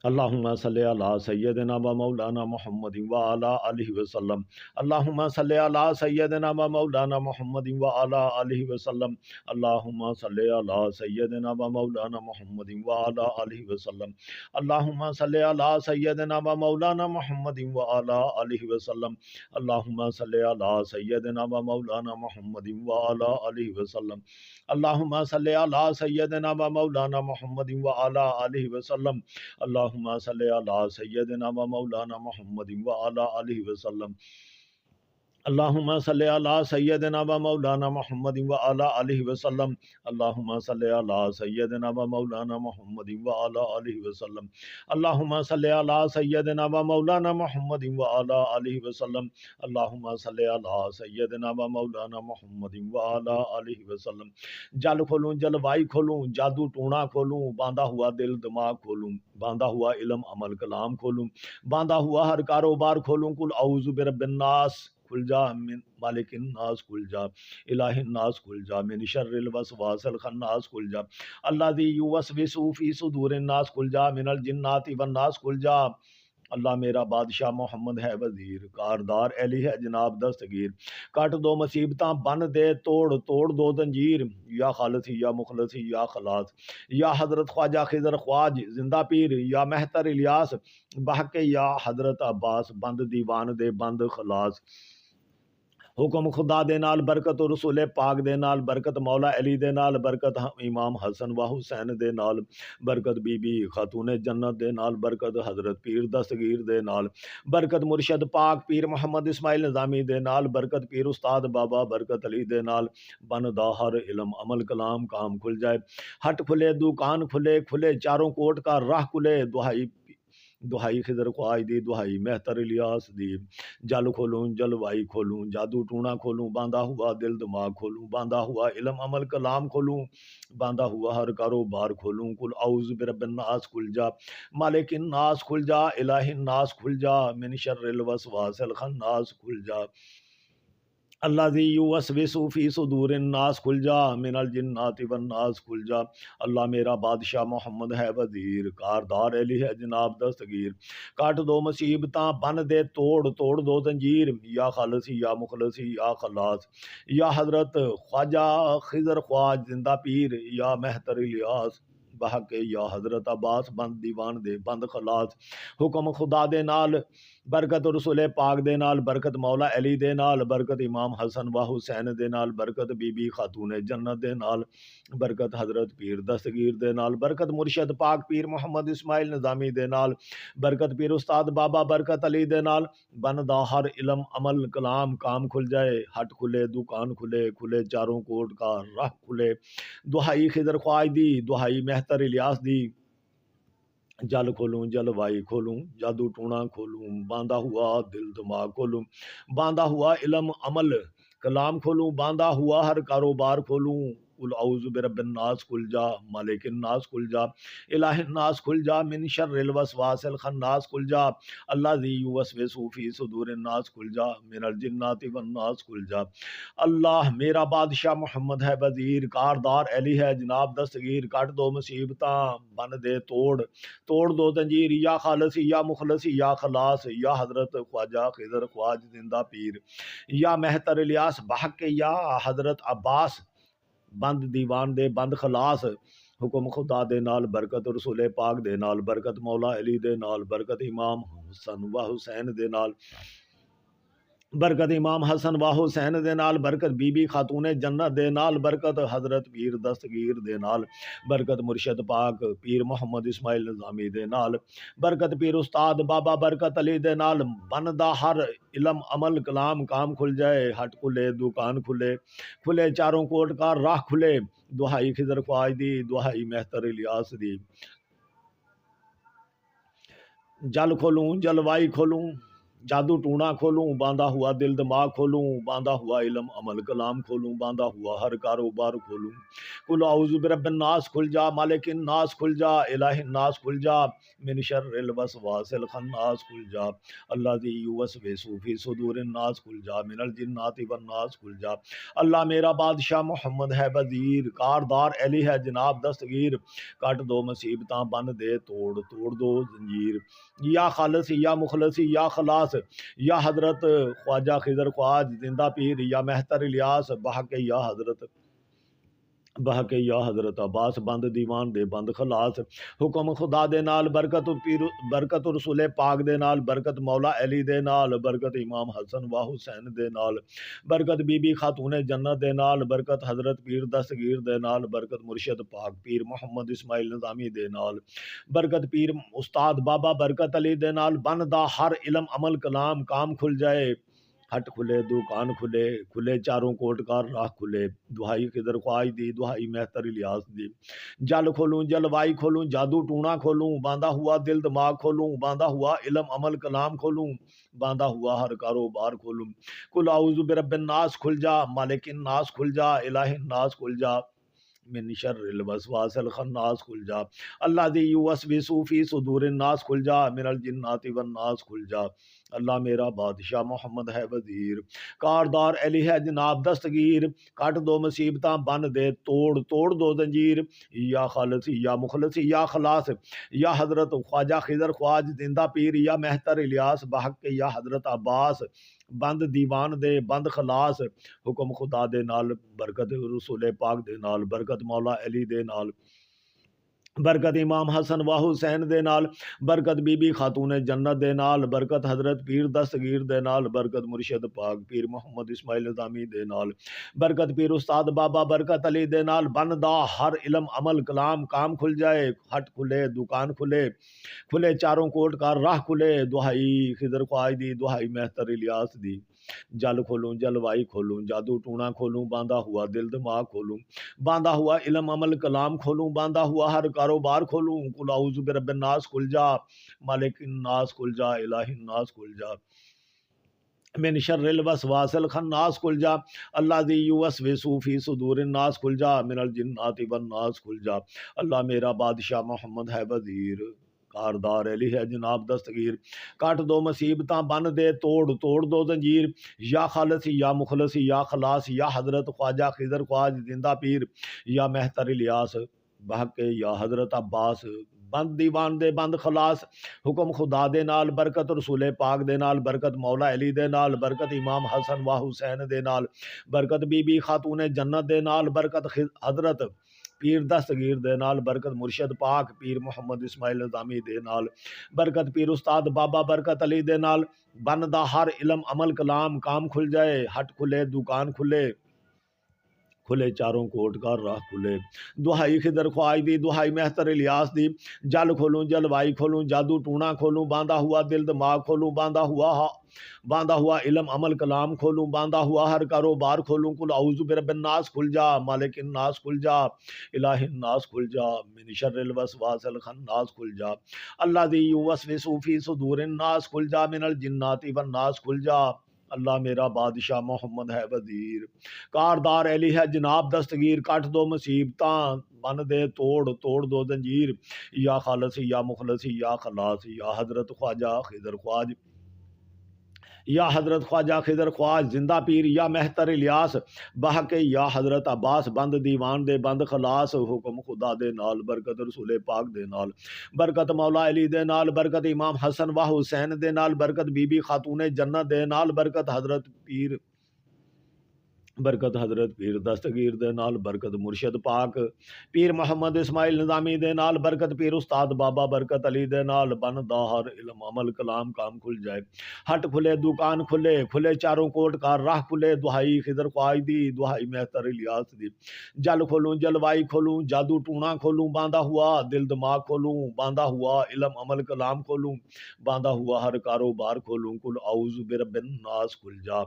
اللہم صلی علی سیدنا و مولانا محمد و علی آلہ وسلم۔ اللہم صلی علی سیدنا و مولانا محمد و علی آلہ وسلم۔ اللہم صلی علی سیدنا و مولانا محمد و علی آلہ وسلم۔ اللہم صلی علی سیدنا و مولانا محمد و علی آلہ وسلم۔ اللہم صلی علی سیدنا و مولانا محمد و علی آلہ وسلم۔ اللہم صلی علی سیدنا و مولانا محمد و علی آلہ وسلم۔ اللہم صلی علی سیدنا و مولانا محمد و علی آلہ وسلم۔ اللہم صلی علی سیدنا و مولانا محمد و علی آلہ وسلم۔ اللہم صلی علی سیدنا و مولانا محمد و علی آلہ وسلم۔ اللہم صلی علی سیدنا و مولانا محمد و علی آلہ وسلم۔ اللہم صلی علی سیدنا و مولانا محمد و علی آلہ وسلم۔ جل کھولوں جلوائی کھولوں، جادو ٹونا کھولوں، باندھا ہوا دل دماغ کھولوں، باندھا ہوا علم عمل کلام کھولوں، باندھا ہوا ہر کاروبار کھولوں۔ کل اعوذ برب الناس کھل جا، من مالک الناس کھل جا، الہ الناس کھل جا، من شر الوسواس الخناس کھل جا، الذی یوسوس فی صدور الناس کھل جا، من الجنات والناس کھل جا۔ اللہ میرا بادشاہ محمد ہے وزیر، کاردار علی ہے جناب دستگیر، کٹ دو مصیبتاں بن دے توڑ توڑ دو زنجیر، یا خالصی یا مخلصی یا خلاص، یا حضرت خواجہ خضر خواج زندہ پیر، یا مہتر الیاس بحق یا حضرت عباس، بند دیوان دے بند خلاص۔ حکم خدا دے نال برکت رسول پاک دے نال برکت مولا علی دے نال برکت امام حسن و حسین دے نال برکت بی بی خاتون جنت دے نال برکت حضرت پیر دستگیر دے نال برکت مرشد پاک پیر محمد اسماعیل نظامی دے نال برکت پیر استاد بابا برکت علی دے نال بن دا ہر علم عمل کلام کام کھل جائے، ہٹ کھلے دکان کھلے کھلے چاروں کوٹ کا راہ کھلے، دہائی خضر خواج دی، دہائی مہتر الیاس دی۔ جل کھولوں جلوائی کھولوں، جادو ٹونا کھولوں، باندھا ہوا دل دماغ کھولوں، باندھا ہوا علم عمل کلام کھولوں، باندھا ہوا ہر کاروبار کھولوں۔ کل اعوذ برب الناس کھل جا، مالک الناس کھل جا، الہ الناس کھل جا، من شر الوسواس الخناس کھل جا، الذی یوسوس فی صدور الناس کھل جا، من الجنات والناس کھل جا۔ اللہ میرا بادشاہ محمد ہے وزیر، کاردار علی ہے جناب دستگیر، کاٹ دو مصیبتاں بن دے توڑ توڑ دو زنجیر، یا خالصی یا مخلصی یا خلاص، یا حضرت خواجہ خضر خواج زندہ پیر، یا مہتر الیاس بحق یا حضرت عباس، بند دیوان دے بند خلاص۔ حکم خدا دے نال برکت رسول پاک دے نال برکت مولا علی دے نال برکت امام حسن و حسین دے نال برکت بی بی خاتون جنت دے نال برکت حضرت پیر دستگیر دے نال برکت مرشد پاک پیر محمد اسماعیل نظامی دے نال برکت پیر استاد بابا برکت علی دے نال بندا ہر علم عمل کلام کام کھل جائے، ہٹ کھلے دکان کھلے کھلے چاروں کوٹ کا راہ کھلے، دہائی خضر خواج دی، دہائی مہتر الیاس دی۔ جل کھولوں جلوائی کھولوں، جادو ٹونا کھولوں، باندھا ہوا دل دماغ کھولوں، باندھا ہوا علم عمل کلام کھولوں، باندھا ہوا ہر کاروبار کھولوں۔ قل اعوذ برب الناس کھل جا، مالک الناس کھل جا، الہ الناس کھل جا، من شر الوسواس الخناس کھل جا، الذی یوسوس فی صدور الناس کھل جا، من الجنات والناس کھل جا۔ اللہ میرا بادشاہ محمد ہے وزیر، کاردار علی ہے جناب دستگیر، کٹ دو مصیبتاں بن دے توڑ توڑ دو زنجیر، یا خالصی یا مخلصی یا خلاص، یا حضرت خواجہ خضر خواج زندہ پیر، یا مہتر الیاس بحق یا حضرت عباس، بند دیوان دے بند خلاص۔ حکم خدا دے نال برکت رسول پاک دے نال برکت مولا علی دے نال برکت امام حسن و حسین دے نال برکت امام حسن و حسین دے نال برکت بی بی خاتون جنت دے نال برکت حضرت پیر دستگیر دے نال برکت مرشد پاک پیر محمد اسماعیل نظامی دے نال برکت پیر استاد بابا برکت علی دے نال بندا ہر علم عمل کلام کام کھل جائے، ہٹ کھلے دکان کھلے کھلے چاروں کوٹ کا راہ کھلے، دہائی خضر خواج دی، دہائی مہتر الیاس دی۔ جل کھولوں جلوائی کھولوں، جادو ٹونا کھولوں، باندھا ہوا دل دماغ کھولوں، باندھا ہوا علم عمل کلام کھولوں، باندھا ہوا ہر کاروبار کھولوں۔ کل اعوذ برب الناس کھل جا، مالک الناس کھل جا، الہ الناس کھل جا، من شر الوسواس الخناس کھل جا، الذی یوسوس فی صدور الناس کھل جا، من الجنات والناس کھل جا۔ اللہ میرا بادشاہ محمد ہے وزیر، کاردار علی ہے جناب دستگیر، کٹ دو مصیبتاں بن دے توڑ، توڑ دو زنجیر، یا خالص یا مخلص یا خلاص، یا حضرت خواجہ خضر خواج زندہ پیر، یا مہتر الیاس بحق یا حضرت، بحق یا حضرت عباس، بند دیوان دے بند خلاص، حکم خدا دے نال، برکت پیر، برکت رسول پاک دے نال، برکت مولا علی دے نال، برکت امام حسن و حسین دے نال، برکت بی بی خاتون جنت دے نال، برکت حضرت پیر دستگیر دے نال، برکت مرشد پاک پیر محمد اسماعیل نظامی دے نال، برکت پیر استاد بابا برکت علی دے نال، بندا ہر علم عمل کلام کام کھل جائے، ہٹ کھلے دکان کھلے، کھلے چاروں کوٹ کا راہ کھلے، دہائی خضر خواج دی، دہائی مہتر الیاس دی، جل کھولوں جلوائی کھولوں، جادو ٹونا کھولوں، باندھا ہوا دل دماغ کھولوں، باندھا ہوا علم عمل کلام کھولوں، باندھا ہوا ہر کاروبار کھولوں۔ کل اعوذ برب الناس کھل جا، مالک الناس کھل جا، الہ الناس کھل جا، من شر الوسواس الخناس کھل جا، الذی یوسوس فی صدور الناس کھل جا، من الجنات والناس کھل جا۔ اللہ میرا بادشاہ محمد ہے وزیر، کاردار علی ہے جناب دستگیر، کٹ دو مصیبتاں بن دے توڑ، توڑ دو زنجیر، یا خالص یا مخلص یا خلاص، یا حضرت خواجہ خضر خواج زندہ پیر، یا مہتر الیاس بحق یا حضرت عباس، بند دیوان دے بند خلاص، حکم خدا دے نال، برکت رسول پاک دے نال، برکت مولا علی دے نال، برکت امام حسن و حسین دے نال، برکت بی بی خاتون جنت دے نال، برکت حضرت پیر دستگیر دے نال، برکت مرشد پاک پیر محمد اسماعیل نظامی دے نال، برکت پیر استاد بابا برکت علی دے نال، بندا ہر علم عمل کلام کام کھل جائے، ہٹ کھلے دکان کھلے، کھلے چاروں کوٹ کا راہ کھلے، دہائی خضر خواج دی، دہائی مہتر الیاس دی، جل کھولوں جلوائی کھولوں، جادو ٹونا کھولوں، باندھا ہوا دل دماغ کھولوں، باندھا ہوا علم عمل کلام کھولوں، باندھا ہوا ہر کاروبار کھولوں، کل اعوذ برب الناس کھل جا، مالک الناس کھل جا، الہ الناس کھل جا، من شر الوسواس الخناس کھل جا، الذی یوسوس فی صدور الناس کھل جا، من الجنات والناس کھل جا۔ اللہ میرا بادشاہ محمد ہے وزیر، کاردار علی ہے جناب دستگیر، کٹ دو مصیبتاں بن دے توڑ، توڑ دو زنجیر، یا خالص یا مخلص یا خلاص، یا حضرت خواجہ خضر خواج زندہ پیر، یا مہتر الیاس بحق یا حضرت عباس، بند دیوان دے بند خلاص، حکم خدا دے نال، برکت رسول پاک دے نال، برکت مولا علی دے نال، برکت امام حسن و حسین دے نال، برکت بی بی خاتون جنت دے نال، برکت حضرت پیر دستگیر دے نال، برکت مرشد پاک پیر محمد اسماعیل نظامی دے نال، برکت پیر استاد بابا برکت علی دے نال، بندا ہر علم عمل کلام کام کھل جائے، ہٹ کھلے دکان کھلے، کھلے چاروں کوٹ کا راہ کھلے، دہائی خضر خواج دی، دہائی مہتر الیاس دی، جل کھولوں جلوائی کھولوں، جادو ٹونا کھولوں، باندھا ہوا دل دماغ کھولوں، باندھا ہوا علم عمل کلام کھولوں، باندھا ہوا ہر کاروبار کھولوں، کل اعوذ برب الناس کھل جا، مالک الناس کھل جا، الہ الناس کھل جا، من شر الوسواس الخناس کھل جا، الذی یوسوس فی صدور الناس کھل جا، من الجنات والناس کھل جا۔ اللہ میرا بادشاہ محمد ہے وزیر، کاردار علی ہے جناب دستگیر، کٹ دو مصیبتاں بن دے توڑ، توڑ دو زنجیر، یا خالص یا مخلص یا خلاص، یا حضرت خواجہ خضر خواج، یا حضرت خواجہ خضر خواج زندہ پیر، یا مہتر الیاس بحق یا حضرت عباس، بند دیوان دے بند خلاص، حکم خدا دے نال، برکت رسول پاک دے نال، برکت مولا علی دے نال، برکت امام حسن و حسین دے نال، برکت بی بی خاتون جنت دے نال، برکت حضرت پیر، برکت حضرت پیر دستگیر دے نال، برکت مرشد پاک پیر محمد اسماعیل نظامی دے نال، برکت پیر استاد بابا برکت علی دے نال، بندا ہر علم عمل کلام کام کھل جائے، ہٹ کھلے دکان کھلے، کھلے چاروں کوٹ کا راہ کھلے، دہائی خضر خواج دی، دہائی مہتر الیاس دی، جل کھولوں جلوائی کھولوں، جادو ٹونا کھولوں، باندھا ہوا دل دماغ کھولوں، باندھا ہوا علم عمل کلام کھولوں، باندھا ہوا ہر کاروبار کھولوں، کل اعوذ برب الناس کھل جا،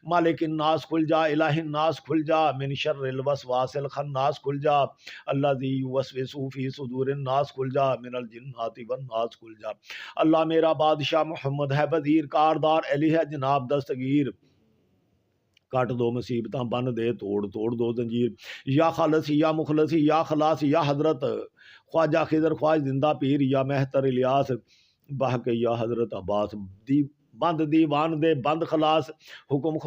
مالک الناس کھل جا، الہ الہ الناس کھل جا من شر الوسواس الخناس کھل جا الذی یوسوس فی صدور الناس کھل جا من الجنات والناس کھل جا اللہ میرا بادشاہ محمد ہے وزیر کاردار علی ہے جناب دستگیر کٹ دو مصیبتاں بن دے توڑ دو زنجیر یا خالصی یا مخلصی یا خلاصی یا حضرت خواجہ خضر خواج زندہ پیر یا مہتر الیاس بہ کے یا حضرت عباس بند دیوان دے بند خلاص حکم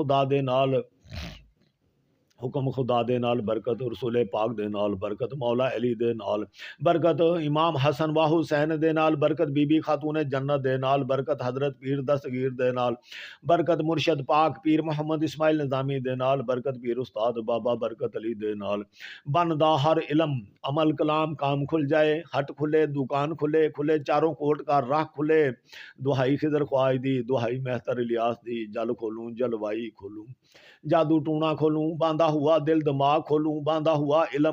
خدا دے نال برکت رسول پاک دے نال برکت مولا علی دے نال برکت امام حسن و حسین دے نال برکت بی بی خاتون جنت دے نال برکت حضرت پیر دستگیر دے نال برکت مرشد پاک پیر محمد اسماعیل نظامی دے نال برکت پیر استاد بابا برکت علی دے نال بندا ہر علم عمل کلام کام کھل جائے ہٹ کھلے دکان کھلے چاروں کوٹ کا راہ کھلے دہائی خضر خواج دی دہائی مہتر الیاس دی جل کھولوں جلوائی کھولوں جادو ٹونا کھولوں باندھا ہوا دل دماغ کھولوں باندھا ہوا علم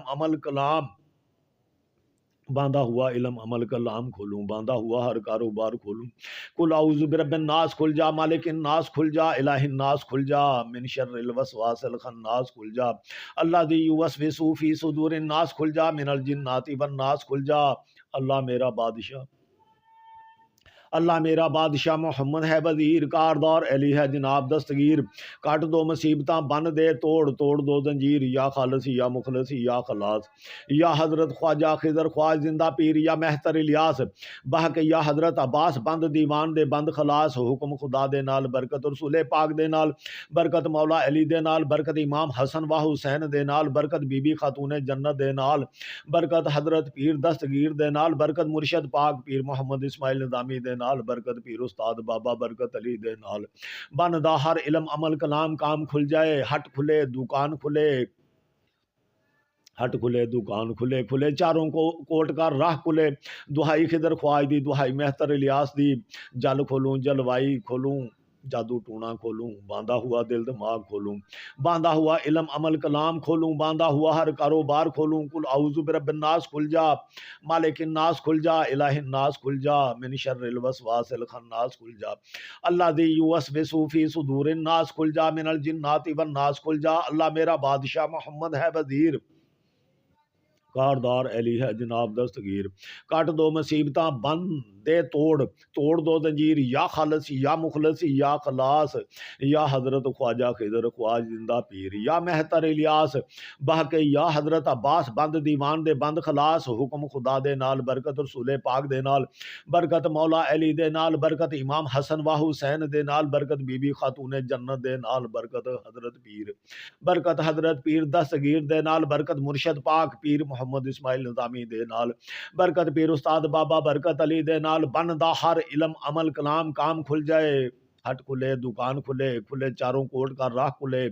عمل کلام کھولوں باندھا ہوا ہر کاروبار کھولوں کل اعوذ برب الناس کھل جا مالک الناس کھل جا الہ الناس کھل جا من شر الوسواس الخناس کھل جا الذی یوسوس فی صدور الناس کھل جا من الجنات والناس کھل جا اللہ میرا بادشاہ محمد ہے وزیر کاردار علی ہے جناب دستگیر کٹ دو مصیبتاں بن دے توڑ دو زنجیر یا خالصی یا مخلصی یا خلاص یا حضرت خواجہ خضر خواج زندہ پیر یا مہتر الیاس بہ کے یا حضرت عباس بند دیوان دے بند خلاص حکم خدا دے نال برکت رسول پاک دے نال برکت مولا علی دے نال برکت امام حسن و حسین دے نال برکت بی بی خاتون جنت دے نال برکت حضرت پیر دستگیر دے نال برکت مرشد پاک پیر محمد اسماعیل نظامی دے نال برکت پیر استاد بابا برکت علی دے نال بندا ہر علم عمل کلام کام کھل جائے ہٹ کھلے دکان کھلے چاروں کو کوٹ کا راہ کھلے دہائی خضر خواج دی دہائی مہتر الیاس دی جل کھولوں جلوائی کھولوں جادو ٹونا کھولوں باندھا ہوا دل دماغ کھولوں باندھا ہوا علم عمل کلام کھولوں باندھا ہوا ہر کاروبار کھولوں کل اعوذ برب الناس کھل جا مالک الناس کھل جا الہ الناس کھل جا من شر الوسواس الخناس کھل جا الذی یوسوس فی صدور الناس کھل جا من الجنات والناس کھل جا اللہ میرا بادشاہ محمد ہے وزیر کاردار علی ہے جناب دستگیر کٹ دو مصیبتاں بن دے توڑ دو زنجیر یا خالصی یا مخلصی یا خلاص یا حضرت خواجہ خضر خواج زندہ پیر یا مہتر الیاس بہ کے یا حضرت عباس بند دیوان دے بند خلاص حکم خدا دے نال برکت رسول پاک دے نال برکت مولا علی دے نال برکت امام حسن و حسین دے نال برکت بی بی خاتون جنت دے نال برکت حضرت پیر دستگیر دے نال برکت مرشد پاک پیر محمد اسماعیل نظامی دے نال برکت پیر استاد بابا برکت علی دے نال بندا ہر علم عمل کلام کام کھل جائے ہٹ کھلے دکان کھلے چاروں کوٹ کا راہ کھلے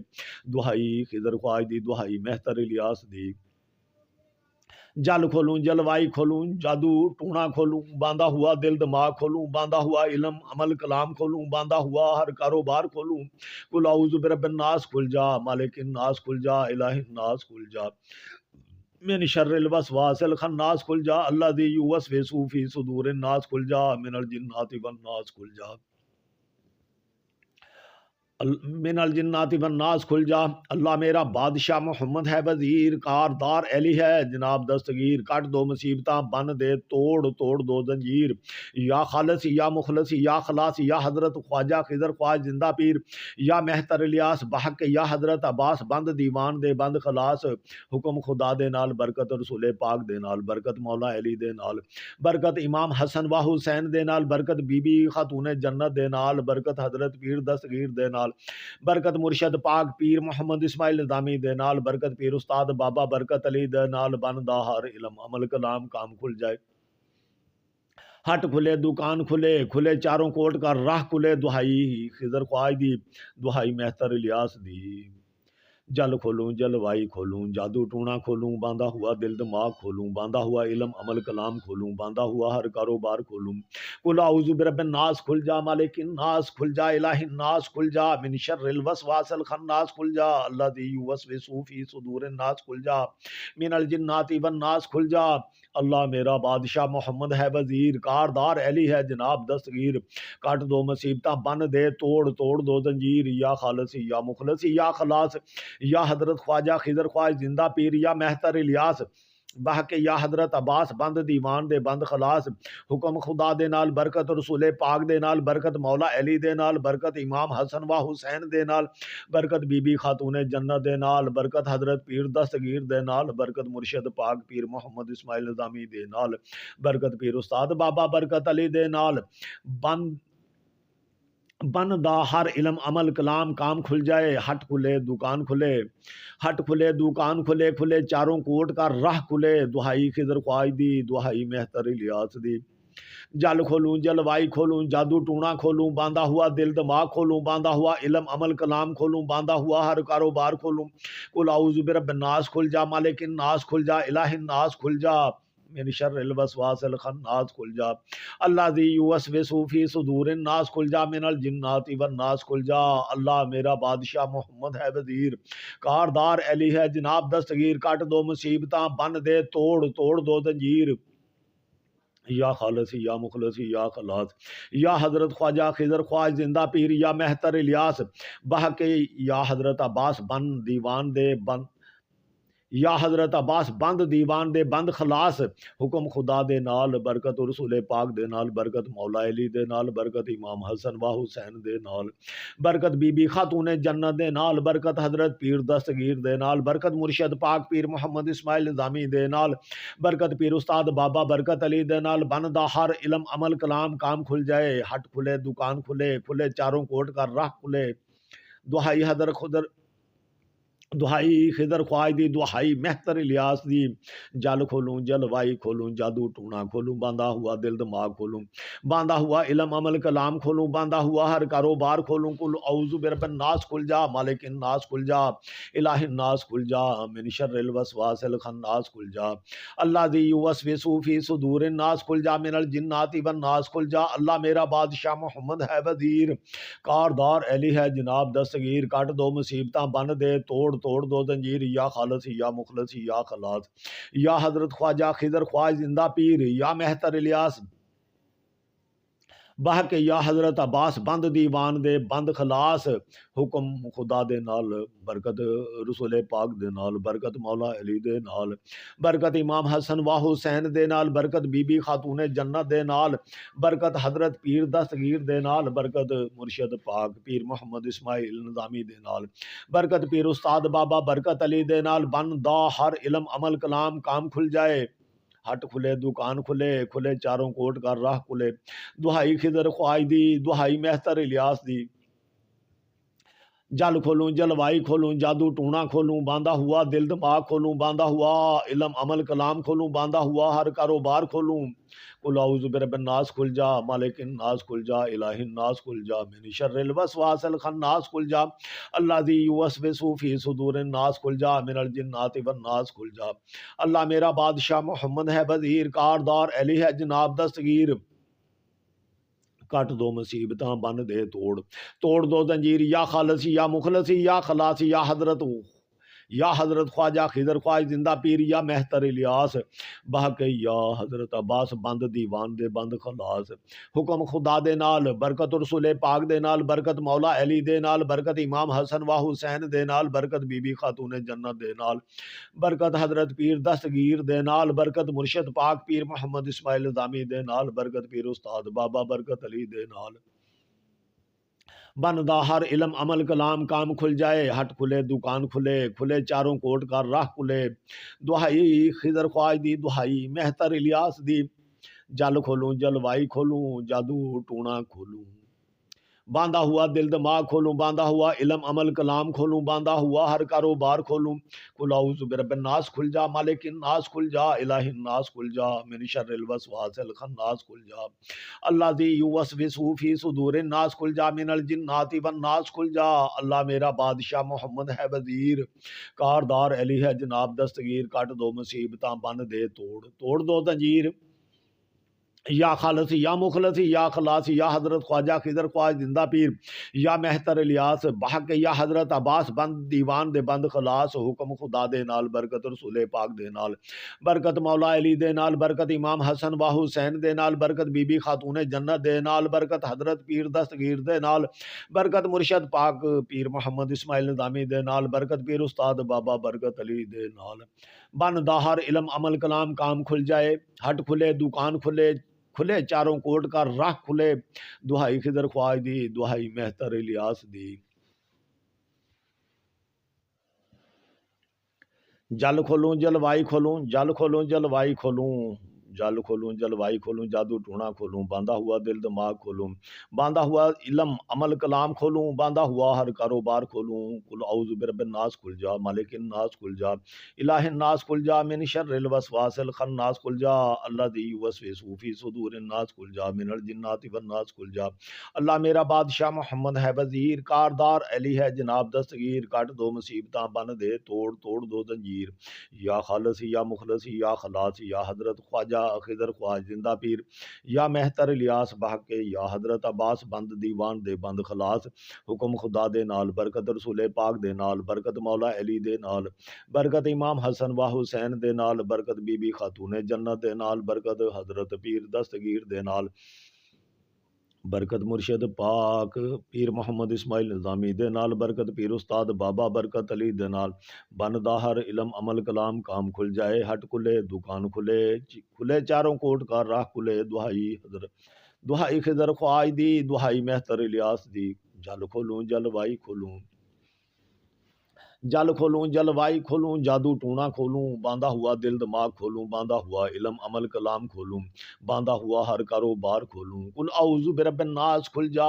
دہائی خضر خواج دی دہائی مہتر الیاس دی جل کھولوں جلوائی کھولوں جادو ٹونا کھولوں باندھا ہوا دل دماغ کھولوں باندھا ہوا علم عمل کلام کھولوں باندھا ہوا ہر کاروبار کھولوں کل اعوذ برب الناس کھل جا مالک الناس کھل جا الہ الناس کھل جا من شر الوسواس الخناس کھل جا الذی یوسوس فی صدور الناس کھل جا من الجنات والناس کھل جا من الجنات والناس کھل جا اللہ میرا بادشاہ محمد ہے وزیر کاردار علی ہے جناب دستگیر کٹ دو مصیبتاں بن دے توڑ دو زنجیر یا خالصی یا مخلصی یا خلاصی یا حضرت خواجہ خضر خواج زندہ پیر یا مہتر الیاس بحق یا حضرت عباس بند دیوان دے بند خلاص حکم خدا دے نال برکت رسول پاک دے نال برکت مولا علی دے نال برکت امام حسن و حسین دے نال برکت بی بی خاتون جنت دے نال برکت حضرت پیر دستگیر دے نال برکت مرشد پاک پیر محمد اسماعیل نظامی دے نال برکت پیر استاد بابا برکت علی دے نال بندا ہر علم عمل کلام کام کھل جائے ہٹ کھلے دکان کھلے چاروں کوٹ کا راہ کھلے دہائی خضر خواج دی دہائی مہتر الیاس دی جل کھولوں جلوائی کھولوں جادو ٹونا کھولوں باندھا ہوا دل دماغ کھولوں باندھا ہوا علم عمل کلام کھولوں باندھا ہوا ہر کاروبار کھولوں قل اعوذ برب الناس کھل جا مالک الناس کھل جا الہ الناس کھل جا من شر الوسواس الخناس کھل جا الذی یوسوس فی صدور الناس کھل جا من الجنات والناس کھل جا اللہ میرا بادشاہ محمد ہے وزیر، کاردار علی ہے جناب دستگیر، کٹ دو مصیبتاں بن دے توڑ دو زنجیر، یا خالصی یا مخلصی یا خلاص، یا حضرت خواجہ خضر خواج زندہ پیر، یا مہتر الیاس بہک یا حضرت عباس بند دیوان دے بند خلاص، حکم خدا دے نال برکت رسول پاک دے نال برکت مولا علی دے نال برکت امام حسن و حسین دے نال برکت بی بی خاتون جنت دے نال برکت حضرت پیر دستگیر دے نال برکت مرشد پاک پیر محمد اسماعیل نظامی دے نال برکت پیر استاد بابا برکت علی دے نال بن دا ہر علم عمل کلام کام کھل جائے، ہٹ کھلے دکان کھلے، ہٹ کھلے دکان کھلے، کھلے چاروں کوٹ کا راہ کھلے، دہائی خضر خواج دی، دہائی مہتر الیاس دی، جل کھولوں جلوائی کھولوں جادو ٹونا کھولوں، باندھا ہوا دل دماغ کھولوں، باندھا ہوا علم عمل کلام کھولوں، باندھا ہوا ہر کاروبار کھولوں، قل اعوذ برب الناس کھل جا، مالک الناس کھل جا، الہ الناس کھل جا، من شر الوسواس الخناس کھل جا، الذی یوسوس فی صدور الناس کھل جا، من الجنات والناس کھل جا، اللہ میرا بادشاہ محمد ہے وزیر، کاردار علی ہے جناب دستگیر، کٹ دو مصیبتاں بن دے توڑ دو زنجیر، یا خالصی یا مخلصی یا خلاص، یا حضرت خواجہ خضر خواج زندہ پیر، یا مہتر الیاس بہک یا حضرت عباس بند دیوان دے بند، یا حضرت عباس بند دیوان دے بند خلاص، حکم خدا دے نال برکت رسول پاک دے نال برکت مولا علی دے نال برکت امام حسن و حسین دے نال برکت بی بی خاتون جنت دے نال برکت حضرت پیر دستگیر دے نال برکت مرشد پاک پیر محمد اسماعیل نظامی دے نال برکت پیر استاد بابا برکت علی دے نال بندا ہر علم عمل کلام کام کھل جائے، ہٹ کھلے دکان کھلے، کھلے چاروں کوٹ کا راہ کھلے، دہائی دہائی خضر خواج دی، دہائی مہتر الیاس دی، جل کھولوں جلوائی کھولوں جادو ٹونا کھولوں، باندھا ہوا دل دماغ کھولوں، باندھا ہوا علم عمل کلام کھولوں، باندھا ہوا ہر کاروبار کھولوں، قل اعوذ برب الناس کھل جا، مالک الناس کھل جا، الہ الناس کھل جا، من شر الوسواس الخناس کھل جا، الذی یوسوس فی صدور الناس کھل جا، من الجنات والناس کھل جا، اللہ میرا بادشاہ محمد ہے وزیر، کاردار علی ہے جناب دستگیر، کٹ دو مصیبتاں بن دے توڑ دو زنجیر، یا خالصی یا مخلصی یا خلاص، یا حضرت خواجہ خضر خواج زندہ پیر، یا مہتر الیاس بہک یا حضرت عباس بند دیوان دے بند خلاص، حکم خدا دے نال برکت رسول پاک دے نال برکت مولا علی دے نال برکت امام حسن و حسین دے نال برکت بی بی خاتون جنت دے نال برکت حضرت پیر دستگیر دے نال برکت مرشد پاک پیر محمد اسماعیل نظامی دے نال برکت پیر استاد بابا برکت علی دے نال بن دا ہر علم عمل کلام کام کھل جائے، ہٹ کھلے دکان کھلے، کھلے چاروں کوٹ کا راہ کھلے، دہائی خضر خواج دی، دہائی مہتر الیاس دی، جل کھولوں جلوائی کھولوں جادو ٹونا کھولوں، باندھا ہوا دل دماغ کھولوں، باندھا ہوا علم عمل کلام کھولوں، باندھا ہوا ہر کاروبار کھولوں، قل اعوذ برب الناس کھل جا، مالک الناس کھل جا، الہ الناس کھل جا، من شر الوسواس الخناس کھل جا، الذی یوسوس فی صدور الناس کھل جا، من الجنات والناس کھل جا، اللہ میرا بادشاہ محمد ہے وزیر، کاردار علی ہے جناب دستگیر، کٹ دو مصیبتاں بن دے توڑ دو زنجیر، یا خالصی یا مخلصی یا خلاصی، یا حضرت خواجہ خضر خواج زندہ پیر، یا مہتر الیاس بہک یا حضرت عباس بند دیوان دے بند خلاص، حکم خدا دے نال برکت رسول پاک دے نال برکت مولا علی دے نال برکت امام حسن و حسین دے نال برکت بی بی خاتون جنت دے نال برکت حضرت پیر دستگیر دے نال برکت مرشد پاک پیر محمد اسماعیل نظامی دے نال برکت پیر استاد بابا برکت علی دے نال بندا ہر علم عمل کلام کام کھل جائے، ہٹ کھلے دکان کھلے، کھلے چاروں کوٹ کا راہ کھلے، دہائی خضر خواج دی، دہائی مہتر الیاس دی، جل کھولوں جلوائی کھولوں جادو ٹونا کھولوں، باندھا ہوا دل دماغ کھولوں، باندھا ہوا علم عمل کلام کھولوں، باندھا ہوا ہر کاروبار کھولوں، قل اعوذ برب الناس کھل جا، مالک الناس کھل جا، الہ الناس کھل جا، من شر الوسواس الخناس کھل جا، الذی یوسوس فی صدور الناس کھل جا، من الجنات والناس کھل جا، اللہ میرا بادشاہ محمد ہے وزیر، کاردار علی ہے جناب دستگیر، کٹ دو مصیبتاں بن دے توڑ دو زنجیر، یا خالصی یا مخلصی یا خلاصی یا حضرت خواجہ خضر خواج زندہ پیر یا مہتر الیاس بحق یا حضرت عباس بند دیوان دے بند خلاص حکم خدا دے نال برکت رسول پاک دے نال برکت مولا علی دے نال برکت امام حسن واہ حسین دے نال برکت بی بی خاتون جنت دے نال برکت حضرت پیر دستگیر دے نال برکت مرشد پاک پیر محمد اسماعیل نظامی دے نال برکت پیر استاد بابا برکت علی دے نال بن داہر علم عمل کلام کام کھل جائے ہٹ کھلے دکان کھلے کھلے چاروں کوٹ کا راہ کھلے دہائی خضر خواج دی دہائی مہتر الیاس دی جل کھولوں جلوائی کھولوں جل کھولوں جلوائی کھولوں جل کھولوں جلوائی کھولوں جادو ٹونا کھولوں باندھا ہوا دل دماغ کھولوں باندھا ہوا علم عمل کلام کھولوں باندھا ہوا ہر کاروبار کھولوں قل اعوذ برب الناس کھل جا مالک الناس کھل جا الہ الناس کھل جا من شر الوسواس الخناس کھل جا الذی یوسوس فی صدور الناس کھل جا من الجنات والناس کھل جا اللہ میرا بادشاہ محمد ہے وزیر کاردار علی ہے جناب دستگیر کٹ دو مصیبتاں بن دے توڑ توڑ دو زنجیر یا خالصی یا مخلصی یا خلاصی یا حضرت خواجہ خضر خواج زندہ پیر یا مہتر الیاس بحق یا حضرت عباس بند دیوان دے بند خلاص حکم خدا دے نال برکت رسول پاک دے نال برکت مولا علی دے نال برکت امام حسن و حسین دے نال برکت بی بی خاتون جنت دے نال برکت حضرت پیر دستگیر دے نال برکت مرشد پاک پیر محمد اسماعیل نظامی دے نال برکت پیر استاد بابا برکت علی دے نال بن داہر علم عمل کلام کام کھل جائے ہٹ کھلے دکان کھلے کھلے چاروں کوٹ کا راہ کھلے دہائی خضر خواج دی دہائی مہتر الیاس دی جل کھولوں جلوائی کھولوں جل کھولوں جلوائی کھولوں جادو ٹونا کھولوں باندھا ہوا دل دماغ کھولوں باندھا ہوا علم عمل کلام کھولوں باندھا ہوا ہر کاروبار کھولوں قل اعوذ برب الناس کھل جا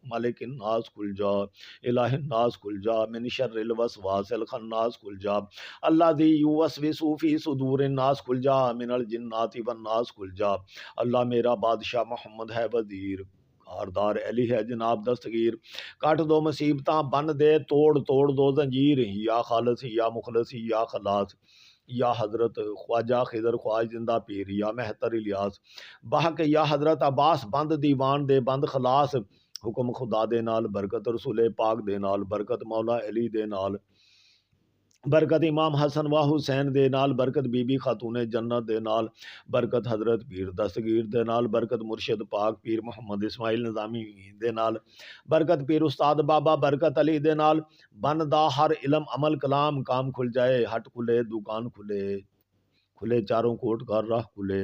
مالک الناس کھل جا الہ الناس کھل جا من شر الوسواس الخناس کھل جا الذی یوسوس فی صدور الناس کھل جا من الجنات والناس کھل جا اللہ میرا بادشاہ محمد ہے وزیر کاردار علی ہے جناب دستگیر کٹ دو مصیبتاں بن دے توڑ توڑ دو زنجیر یا خالصی یا مخلصی یا خلاص یا حضرت خواجہ خضر خواج زندہ پیر یا مہتر الیاس بحق یا حضرت عباس بند دیوان دے بند خلاص حکم خدا دے نال برکت رسول پاک دے نال برکت مولا علی دے نال برکت امام حسن و حسین دے نال برکت بی بی خاتون جنت دے نال برکت حضرت پیر دستگیر دے نال برکت مرشد پاک پیر محمد اسماعیل نظامی دے نال برکت پیر استاد بابا برکت علی دے نال بن دا ہر علم عمل کلام کام کھل جائے ہٹ کھلے دکان کھلے کھلے چاروں کوٹ کا راہ کھلے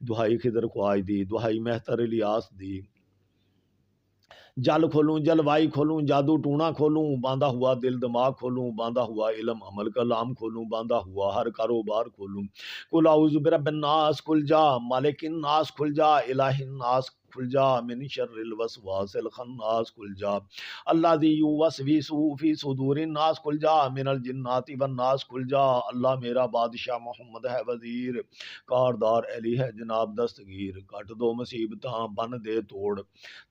دہائی خضر خواج دی دہائی مہتر الیاس دی جل کھولوں جلوائی کھولوں جادو ٹونا کھولوں باندھا ہوا دل دماغ کھولوں باندھا ہوا علم عمل کلام کھولوں باندھا ہوا ہر کاروبار کھولوں قل اعوذ برب الناس کھل جا مالک الناس کھل جا الہ الناس کھل جا من شر الوسواس الخناس کھل جا الذی یوسوس فی صدور الناس کھل جا من الجنات والناس کھل جا اللہ میرا بادشاہ محمد ہے وزیر کاردار علی ہے جناب دستگیر کٹ دو مصیبتاں بن دے توڑ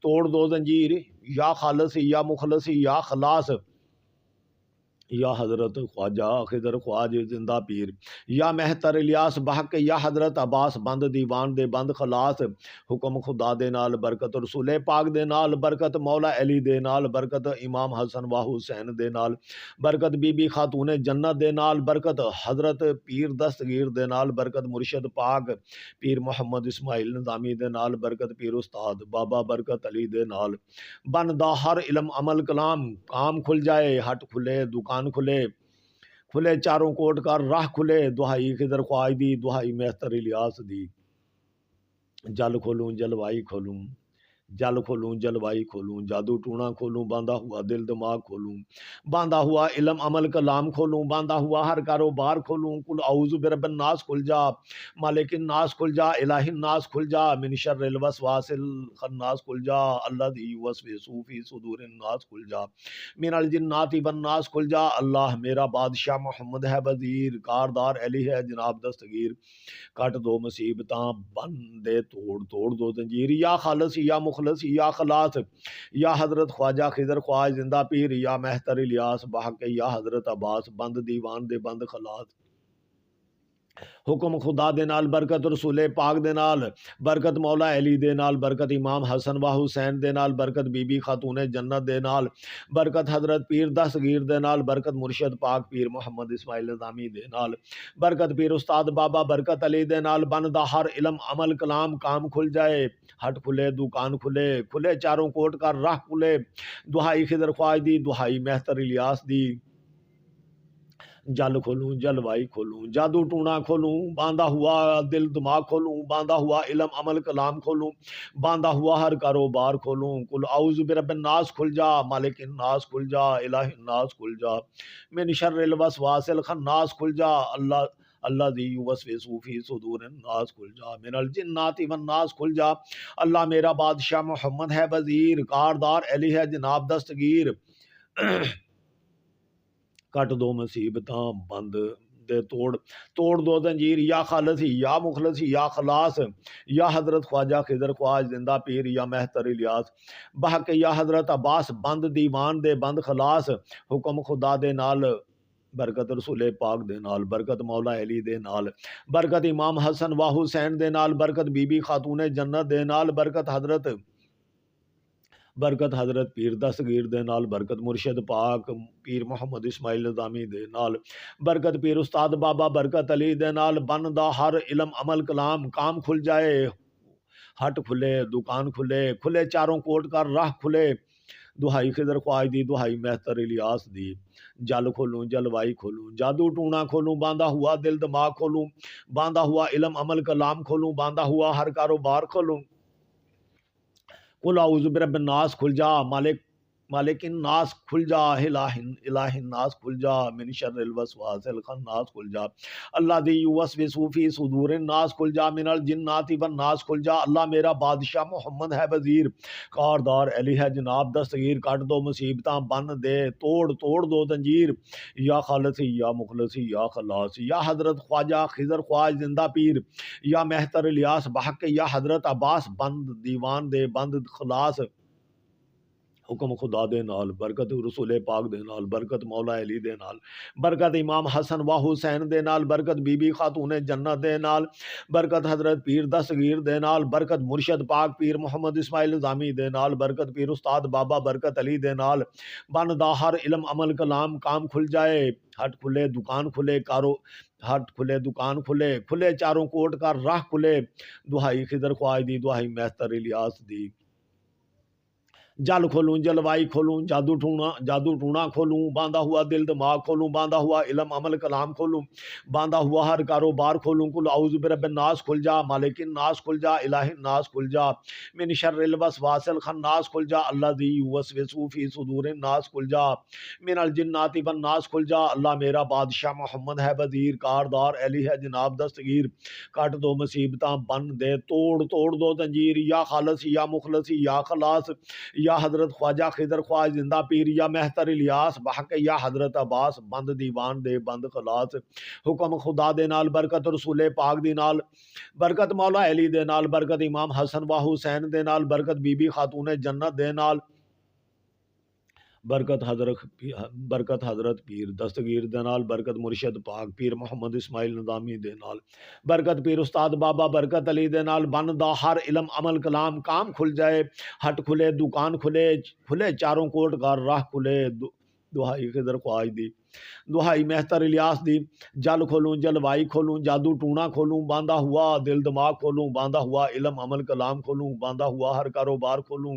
توڑ دو زنجیر یا خالصی یا مخلصی یا خلاص یا حضرت خواجہ خضر خواج زندہ پیر یا مہتر الیاس بحق یا حضرت عباس بند دیوان دے بند خلاص حکم خدا دے نال برکت رسول پاک دے نال برکت مولا علی دے نال برکت امام حسن و حسین دے نال برکت بی بی خاتون جنت دے نال برکت حضرت پیر دستگیر دے نال برکت مرشد پاک پیر محمد اسماعیل نظامی دے نال برکت پیر استاد بابا برکت علی دے نال بن دا ہر علم عمل کلام کام کھل جائے ہٹ کھلے دکان کھلے کھلے چاروں کوٹ کا راہ کھلے دہائی خضر خواج دی دہائی مہتر الیاس دی جل کھولوں جلوائی کھولوں جل کھولوں جلوائی کھولوں جادو ٹونا کھولوں باندھا ہوا دل دماغ کھولوں باندھا ہوا علم عمل کلام کھولوں باندھا ہوا ہر کاروبار کھولوں قل اعوذ برب الناس کھل جا مالک الناس کھل جا الہ الناس کھل جا من شر الوسواس الخناس کھل جا الذی یوسوس فی صدور الناس کھل جا من الجنات والناس کھل جا اللہ میرا بادشاہ محمد ہے وزیر کاردار علی ہے جناب دستگیر کٹ دو مصیبتاں بن دے توڑ توڑ دو زنجیر یا خالص یا مخلص یا خلاص یا حضرت خواجہ خضر خواج زندہ پیر یا مہتر الیاس بحق یا حضرت عباس بند دیوان دے بند خلاص حکم خدا دے نال، برکت رسول پاک دے نال، برکت مولا علی دے نال، برکت امام حسن و حسین دے نال، برکت بی بی خاتون جنت دے نال، برکت حضرت پیر دستگیر دے نال، برکت مرشد پاک پیر محمد اسماعیل نظامی دے نال، برکت پیر استاد بابا برکت علی دے نال، بندا ہر علم عمل کلام کام کھل جائے، ہٹ کھلے دکان کھلے، کھلے چاروں کوٹ کا راہ کھلے، دہائی خضر خواج دی، دہائی مہتر الیاس دی، جل کھولوں جلوائی کھولوں، جادو ٹونا کھولوں، باندھا ہوا دل دماغ کھولوں، باندھا ہوا علم عمل کلام کھولوں، باندھا ہوا ہر کاروبار کھولوں، کل اعوذ برب الناس کھل جا، مالک الناس کھل جا، الہ الناس کھل جا، من شر الوسواس الخناس کھل جا، اللہ دی یوسوس فی صدور الناس کھل جا، من الجنات والناس کھل جا، اللہ میرا بادشاہ محمد ہے وزیر، کاردار علی ہے جناب دستگیر، کٹ دو مصیبتاں بند دے توڑ دو زنجیر، یا خالص یا مخلص یا خلاص، یا حضرت خواجہ خضر خواج زندہ پیر، یا مہتر الیاس بحق، یا حضرت عباس بند دیوان دے بند خلاص، حکم خدا دے نال، برکت رسول پاک دے نال، برکت مولا علی دے نال، برکت امام حسن و حسین دے نال، برکت بی بی خاتون جنت دے نال، برکت حضرت پیر دستگیر دے نال، برکت مرشد پاک پیر محمد اسماعیل نظامی دے نال، برکت پیر استاد بابا برکت علی دے نال، بندا ہر علم عمل کلام کام کھل جائے، ہٹ کھلے دکان کھلے، کھلے چاروں کوٹ کا راہ کھلے، دہائی خضر خواج دی، دہائی مہتر الیاس دی، جل کھولوں جلوائی کھولوں، جادو ٹونا کھولوں، باندھا ہوا دل دماغ کھولوں، باندھا ہوا علم عمل کلام کھولوں، باندھا ہوا ہر کاروبار کھولوں، قل اعوذ برب الناس کھل جا، مالک الناس کھل جا، الہ الناس کھل جا، من شر الوسواس الخناس کھل جا، اللہ دی یوسوس فی صدور الناس کھل جا، من الجنات والناس کھل جا، اللہ میرا بادشاہ محمد ہے وزیر، کاردار علی ہے جناب دستگیر، کٹ دو مصیبتاں بن دے توڑ دو زنجیر، یا خالص یا مخلص یا خلاص، یا حضرت خواجہ خضر خواج زندہ پیر، یا مہتر الیاس بحق، یا حضرت عباس بند دیوان دے بند خلاص، حکم خدا دے نال، برکت رسول پاک دے نال، برکت مولا علی دے نال، برکت امام حسن و حسین دے نال، برکت بی بی خاتون جنت دے نال، برکت حضرت پیر دستگیر دے نال، برکت مرشد پاک پیر محمد اسماعیل نظامی دے نال، برکت پیر استاد بابا برکت علی دے نال، بندا ہر علم عمل کلام کام کھل جائے، ہٹ کھلے دکان کھلے ہٹ کھلے دکان کھلے، کھلے چاروں کوٹ کا راہ کھلے، دہائی خضر خواج دی، دہائی مہتر الیاس دی، جل کھولوں جلوائی کھولوں، جادو ٹونا کھولوں، باندھا ہوا دل دماغ کھولوں، باندھا ہوا علم عمل کلام کھولوں، باندھا ہوا ہر کاروبار کھولوں، کل اعوذ برب الناس کھل جا، مالک الناس کھل جا، الہ الناس کھل جا، من شر الوسواس الخناس کھل جا، اللہ دی یوسوس فی صدور الناس کھل جا، من الجنات والناس کھل جا، اللہ میرا بادشاہ محمد ہے وزیر، کاردار علی ہے جناب دستگیر، کٹ دو مصیبتاں بن دے توڑ دو زنجیر، یا خالص یا مخلص یا خلاص، یا حضرت خواجہ خضر خواج زندہ پیر، یا مہتر الیاس بحق، یا حضرت عباس بند دیوان دے بند خلاص، حکم خدا دے نال، برکت رسول پاک دی نال، برکت مولا علی دے نال، برکت امام حسن و حسین دے نال، برکت بی بی خاتون جنت دے نال، برکت حضرت پیر دستگیر دے نال، برکت مرشد پاک پیر محمد اسماعیل نظامی دے نال، برکت پیر استاد بابا برکت علی دے نال، بندا ہر علم عمل کلام کام کھل جائے، ہٹ کھلے دکان کھلے چاروں کوٹ کا راہ کھلے، دہائی خضر خواج دی، دہائی مہتر الیاس دی، جل کھولوں جلوائی کھولوں، جادو ٹونا کھولوں، باندھا ہوا دل دماغ کھولوں، باندھا ہوا علم عمل کلام کھولوں، باندھا ہوا ہر کاروبار کھولوں،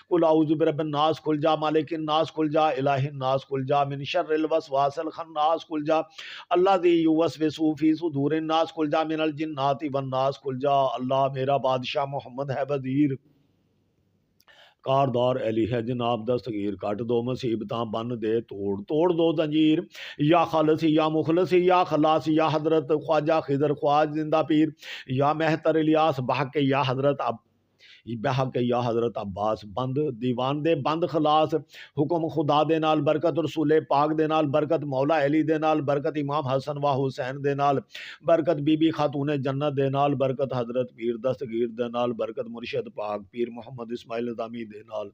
قل اعوذ برب الناس کھل جا، مالک الناس کھل جا، الہ الناس کھل جا، من شر الوسواس الخناس کھل جا، اللہ دی یوسوس فی صدور الناس کھل جا، من الجنات والناس کھل جا، اللہ میرا بادشاہ محمد ہے وزیر، کاردار علی ہے جناب دستگیر، کٹ دو مصیبتاں بن دے توڑ دو زنجیر، یا خالص یا مخلص یا خلاص، یا حضرت خواجہ خضر خواج زندہ پیر، یا مہتر الیاس بحق، یا حضرت عباس بند دیوان دے بند خلاص، حکم خدا دے نال، برکت رسول پاک دے نال، برکت مولا علی دے نال، برکت امام حسن و حسین دے نال، برکت بی بی خاتون جنت دے نال، برکت حضرت پیر دستگیر دے نال، برکت مرشد پاک پیر محمد اسماعیل نظامی دے نال،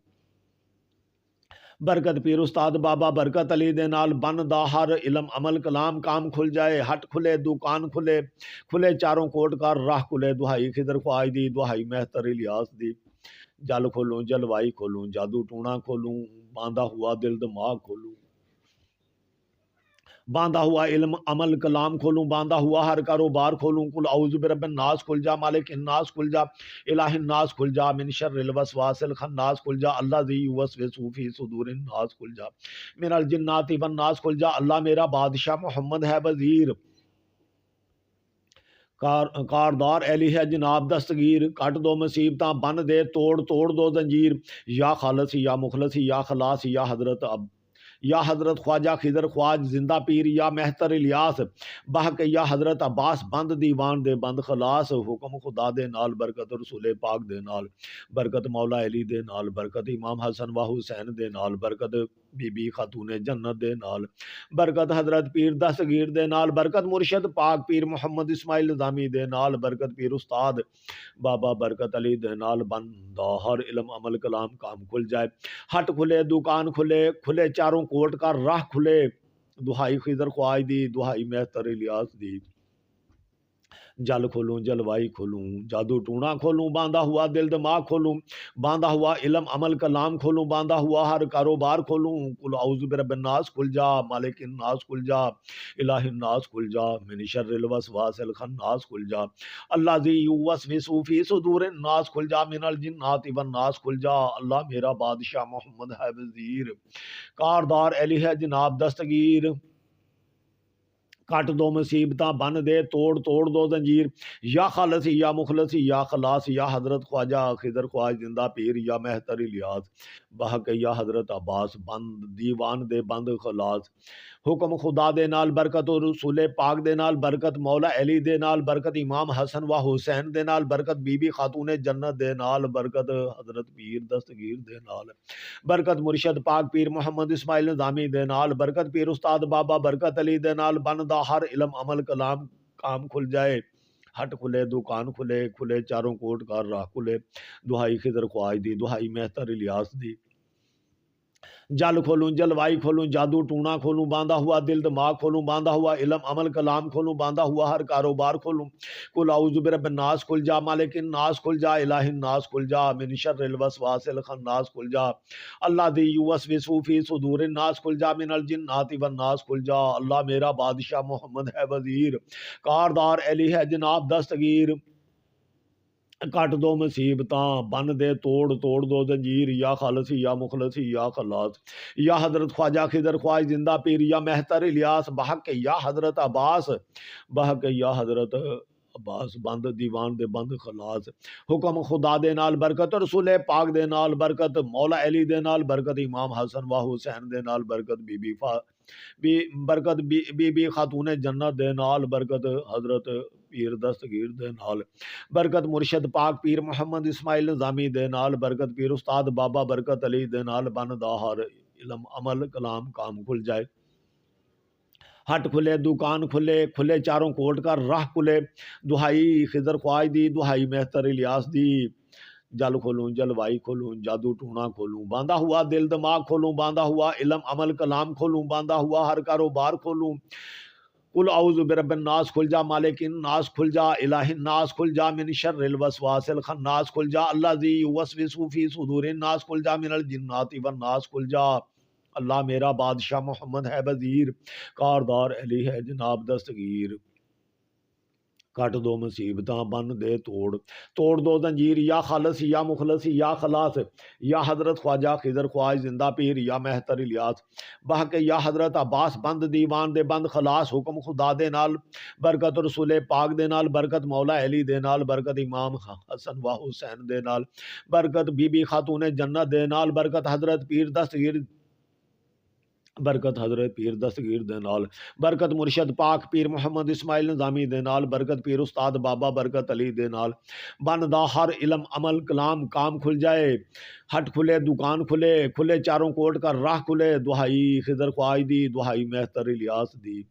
برکت پیر استاد بابا برکت علی دے نال بندا ہر علم عمل کلام کام کھل جائے، ہٹ کھلے دکان کھلے، کھلے چاروں کوٹ کا راہ کھلے، دہائی خضر خواج دی، دہائی مہتر الیاس دی، جل کھولوں جلوائی کھولوں، جادو ٹونا کھولوں، باندھا ہوا دل دماغ کھولوں، باندھا ہوا علم عمل کلام کھولوں، باندھا ہوا ہر کاروبار کھولوں، کل اعوذ برب الناس کھل جا، مالک الناس کھل جا، الہ الناس کھل جا، من شر الوسواس الخناس کھل جا، اللہ ذی یوسوس فی صدور الناس کھل جا، من الجنات والناس کھل جا، اللہ میرا بادشاہ محمد ہے وزیر، کاردار ایلی ہے جناب دستگیر، کٹ دو مصیبتاں بن دے توڑ توڑ دو زنجیر، یا خالص یا مخلص یا خلاص یا حضرت اب، یا حضرت خواجہ خضر خواج زندہ پیر، یا مہتر الیاس بحق، یا حضرت عباس بند دیوان دے بند خلاص، حکم خدا دے نال برکت رسول پاک دے نال، برکت مولا علی دے نال، برکت امام حسن و حسین دے نال، برکت بی بی خاتون جنت دے نال، برکت حضرت پیر دستگیر دے نال، برکت مرشد پاک پیر محمد اسماعیل نظامی دے نال، برکت پیر استاد بابا برکت علی دے نال، بندہ ہر علم عمل کلام کام کھل جائے، ہٹ کھلے دکان کھلے، کھلے چاروں کوٹ کا راہ کھلے، دہائی خضر خواج دی، دہائی مہتر الیاس دی، جل کھولوں جلوائی کھولوں، جادو ٹونا کھولوں، باندھا ہوا دل دماغ کھولوں، باندھا ہوا علم عمل کلام کھولوں، باندھا ہوا ہر کاروبار کھولوں، کل اعوذ برب الناس کھل جا، مالک الناس کھل جا، الہ الناس کھل جا، من شر الوسواس الخناس کھل جا، اللہ ذی یوسوس فی صدور الناس کھل جا، من الجنات والناس کھل جا، اللہ میرا بادشاہ محمد ہے وزیر، کاردار ایلی ہے جناب دستگیر، کٹ دو مصیبتاں بن دے توڑ توڑ دو زنجیر، یا خالص یا مخلص یا خلاص یا حضرت خواجہ خضر خواج زندہ پیر، یا مہتر الیاس بحق، یا حضرت عباس بند دیوان دے بند خلاص، حکم خدا دے نال، برکت رسول پاک دے نال، برکت مولا علی دے نال، برکت امام حسن و حسین دے نال، برکت بی بی خاتون جنت دے نال، برکت حضرت پیر دستگیر دے نال، برکت مرشد پاک پیر محمد اسماعیل نظامی دے نال، برکت پیر استاد بابا برکت علی دے نال، بندا ہر علم عمل کلام کام کھل جائے، ہٹ کھلے دکان کھلے، کھلے چاروں کوٹ کا راہ کھلے، دہائی خضر خواج دی، دہائی مہتر الیاس دی، جل کھولوں جلوائی کھولوں، جادو ٹونا کھولوں، باندھا ہوا دل دماغ کھولوں، باندھا ہوا علم عمل کلام کھولوں، باندھا ہوا ہر کاروبار کھولوں، کل اعوذ برب الناس کھل جا، مالک الناس کھل جا، الہ الناس کھل جا، من شر الوسواس الخناس کھل جا، اللہ ذی یوسوس فی صدور الناس کھل جا، من الجنات والناس کھل جا، اللہ میرا بادشاہ محمد ہے وزیر، کاردار ایلی ہے جناب دستگیر، کٹ دو مصیبتاں بن دے توڑ توڑ دو زنجیر، یا خالص یا مخلص یا خلاص یا حضرت خواجہ خضر خواج زندہ پیر، یا مہتر الیاس بحق، یا حضرت عباس بحق، یا حضرت عباس بند دیوان دے بند خلاص، حکم خدا دے نال، برکت رسول پاک دے نال، برکت مولا علی دے نال، برکت امام حسن و حسین دے نال، برکت برکت بی بی خاتون جنت دے نال، برکت حضرت پیر دستگیر دے نال، برکت مرشد پاک پیر محمد اسماعیل نظامی دے نال، برکت پیر استاد بابا برکت علی دے نال، بندا ہر علم عمل کلام کام کھل جائے، ہٹ کھلے دکان کھلے، کھلے چاروں کوٹ کا راہ کھلے، دہائی خضر خواج دی، دہائی مہتر الیاس دی، جل کھولوں جلوائی کھولوں، جادو ٹونا کھولوں، باندھا ہوا دل دماغ کھولوں، باندھا ہوا علم عمل کلام کھولوں، باندھا ہوا ہر کاروبار کھولوں، کل اعوذ برب الناس کھل جا، مالک الناس کھل جا، الہ الناس کھل جا، من شر الوسواس الخناس کھل جا، اللہ ذی یوسوس فی صدور الناس کھل جا، من الجنات والناس کھل جا، اللہ میرا بادشاہ محمد ہے وزیر، کاردار علی ہے جناب دستگیر، کٹ دو مصیبتاں بن دے توڑ دو زنجیر، یا خالص یا مخلص یا خلاص یا حضرت خواجہ خضر خواج زندہ پیر، یا مہتر الیاس بحق، یا حضرت عباس بند دیوان دے بند خلاص، حکم خدا دے نال، برکت رسول پاک دے نال، برکت مولا علی دے نال، برکت امام حسن و حسین دے نال، برکت بی بی خاتون جنت دے نال، برکت حضرت پیر دستگیر، برکت حضرت پیر دستگیر دے نال، برکت مرشد پاک پیر محمد اسماعیل نظامی دے نال، برکت پیر استاد بابا برکت علی دے نال، بندا ہر علم عمل کلام کام کھل جائے، ہٹ کھلے دکان کھلے، کھلے چاروں کوٹ کا راہ کھلے، دہائی خضر خواج دی، دہائی مہتر الیاس دی،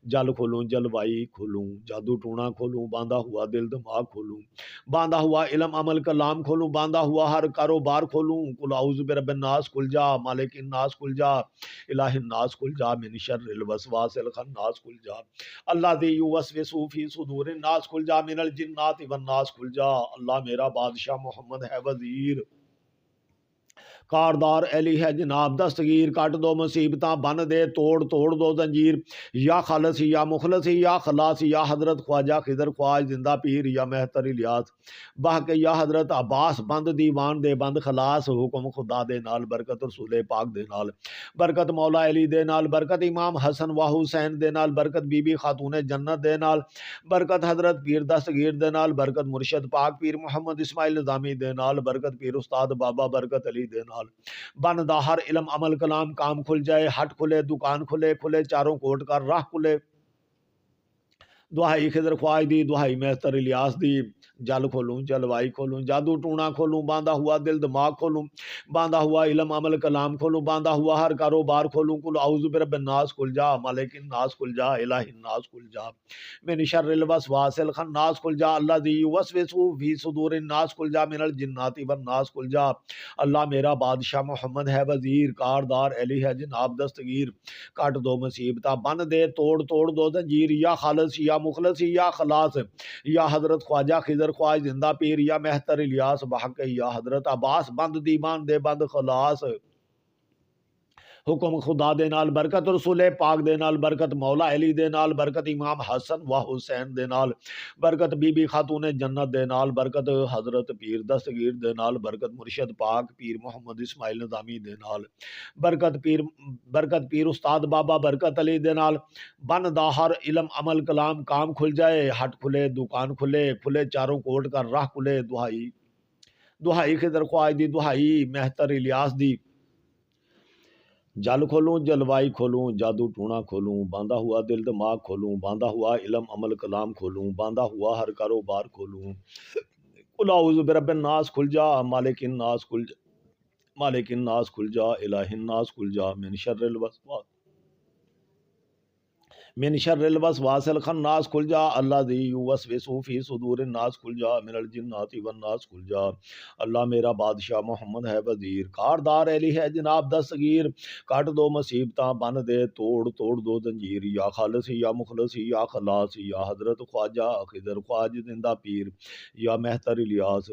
جل کھولوں جلوائی کھولوں جادو ٹونا کھولوں باندھا ہوا دل دماغ کھولوں باندھا ہوا علم عمل کلام کھولوں باندھا ہوا ہر کاروبار کھولوں قل اعوذ برب الناس کھل جا مالک الناس کھل جا الہ الناس کھل جا من شر الوسواس الخناس کھل جا الذی یوسوس فی صدور الناس کھل جا من الجنات والناس کھل جا اللہ میرا بادشاہ محمد ہے وزیر کاردار علی ہے جناب دستگیر کٹ دو مصیبتاں بن دے توڑ دو زنجیر یا خالصی یا مخلصی یا خلاصی یا حضرت خواجہ خضر خواج زندہ پیر یا مہتر الیاس بہ کے یا حضرت عباس بند دیوان دے بند خلاص حکم خدا دے نال برکت رسول پاک دے نال برکت مولا علی دے نال برکت امام حسن و حسین دے نال برکت بی بی خاتون جنت دے نال برکت حضرت پیر دستگیر دے نال برکت مرشد پاک پیر محمد اسماعیل نظامی دے نال برکت پیر استاد بابا برکت علی دے نال بندا ہر علم عمل کلام کام کھل جائے ہٹ کھلے دکان کھلے چاروں کوٹ کا راہ کھلے دہائی خضر خواج دی دہائی مہتر الیاس دی جل کھولوں جلوائی کھولوں جادو ٹونا کھولوں باندھا ہوا دل دماغ کھولوں باندھا ہوا علم عمل کلام کھولوں باندھا ہوا ہر کاروبار کھولوں قل اعوذ برب الناس کھل جا مالک الناس کھل جا الہ الناس کھل جا من شر الوسواس الخناس کھل جا الذی یوسوس فی صدور الناس کھل جا من الجنات والناس کھل جا اللہ میرا بادشاہ محمد ہے وزیر کاردار علی ہے جناب دستگیر کٹ دو مصیبتاں بن دے توڑ دو زنجیر یا خالص یا مخلص یا خلاص یا حضرت خواجہ خضر خواج زندہ پیر یا مہتر الیاس بحق یا حضرت عباس بند دیوان دے بند خلاص حکم خدا دے نال برکت رسول پاک دے نال برکت مولا علی دے نال برکت امام حسن و حسین دے نال برکت بی بی خاتون جنت دے نال برکت حضرت پیر دستگیر دے نال برکت مرشد پاک پیر محمد اسماعیل نظامی دے نال برکت پیر استاد بابا برکت علی دے نال بن دا ہر علم عمل کلام کام کھل جائے ہٹ کھلے دکان کھلے چاروں کوٹ کا راہ کھلے دہائی خضر خواج دی دہائی مہتر الیاس دی جل کھولوں جلوائی کھولوں جادو ٹونا کھولوں باندھا ہوا دل دماغ کھولوں باندھا ہوا علم عمل کلام کھولوں باندھا ہوا ہر کاروبار کھولوں قل اعوذ برب الناس کھل جا مالک الناس کھل جا مالک الناس کھل جا الہ الناس کھل جا من شر الوسواس الخناس کھل جا الذی یوسوس فی صدور الناس کھل جا من الجنات والناس کھل جا اللہ میرا بادشاہ محمد ہے وزیر کاردار علی ہے جناب دستگیر کٹ دو مصیبتاں بن دے توڑ دو زنجیر یا خالص یا مخلص یا خلاص یا حضرت خواجہ خضر خواج زندہ پیر یا مہتر الیاس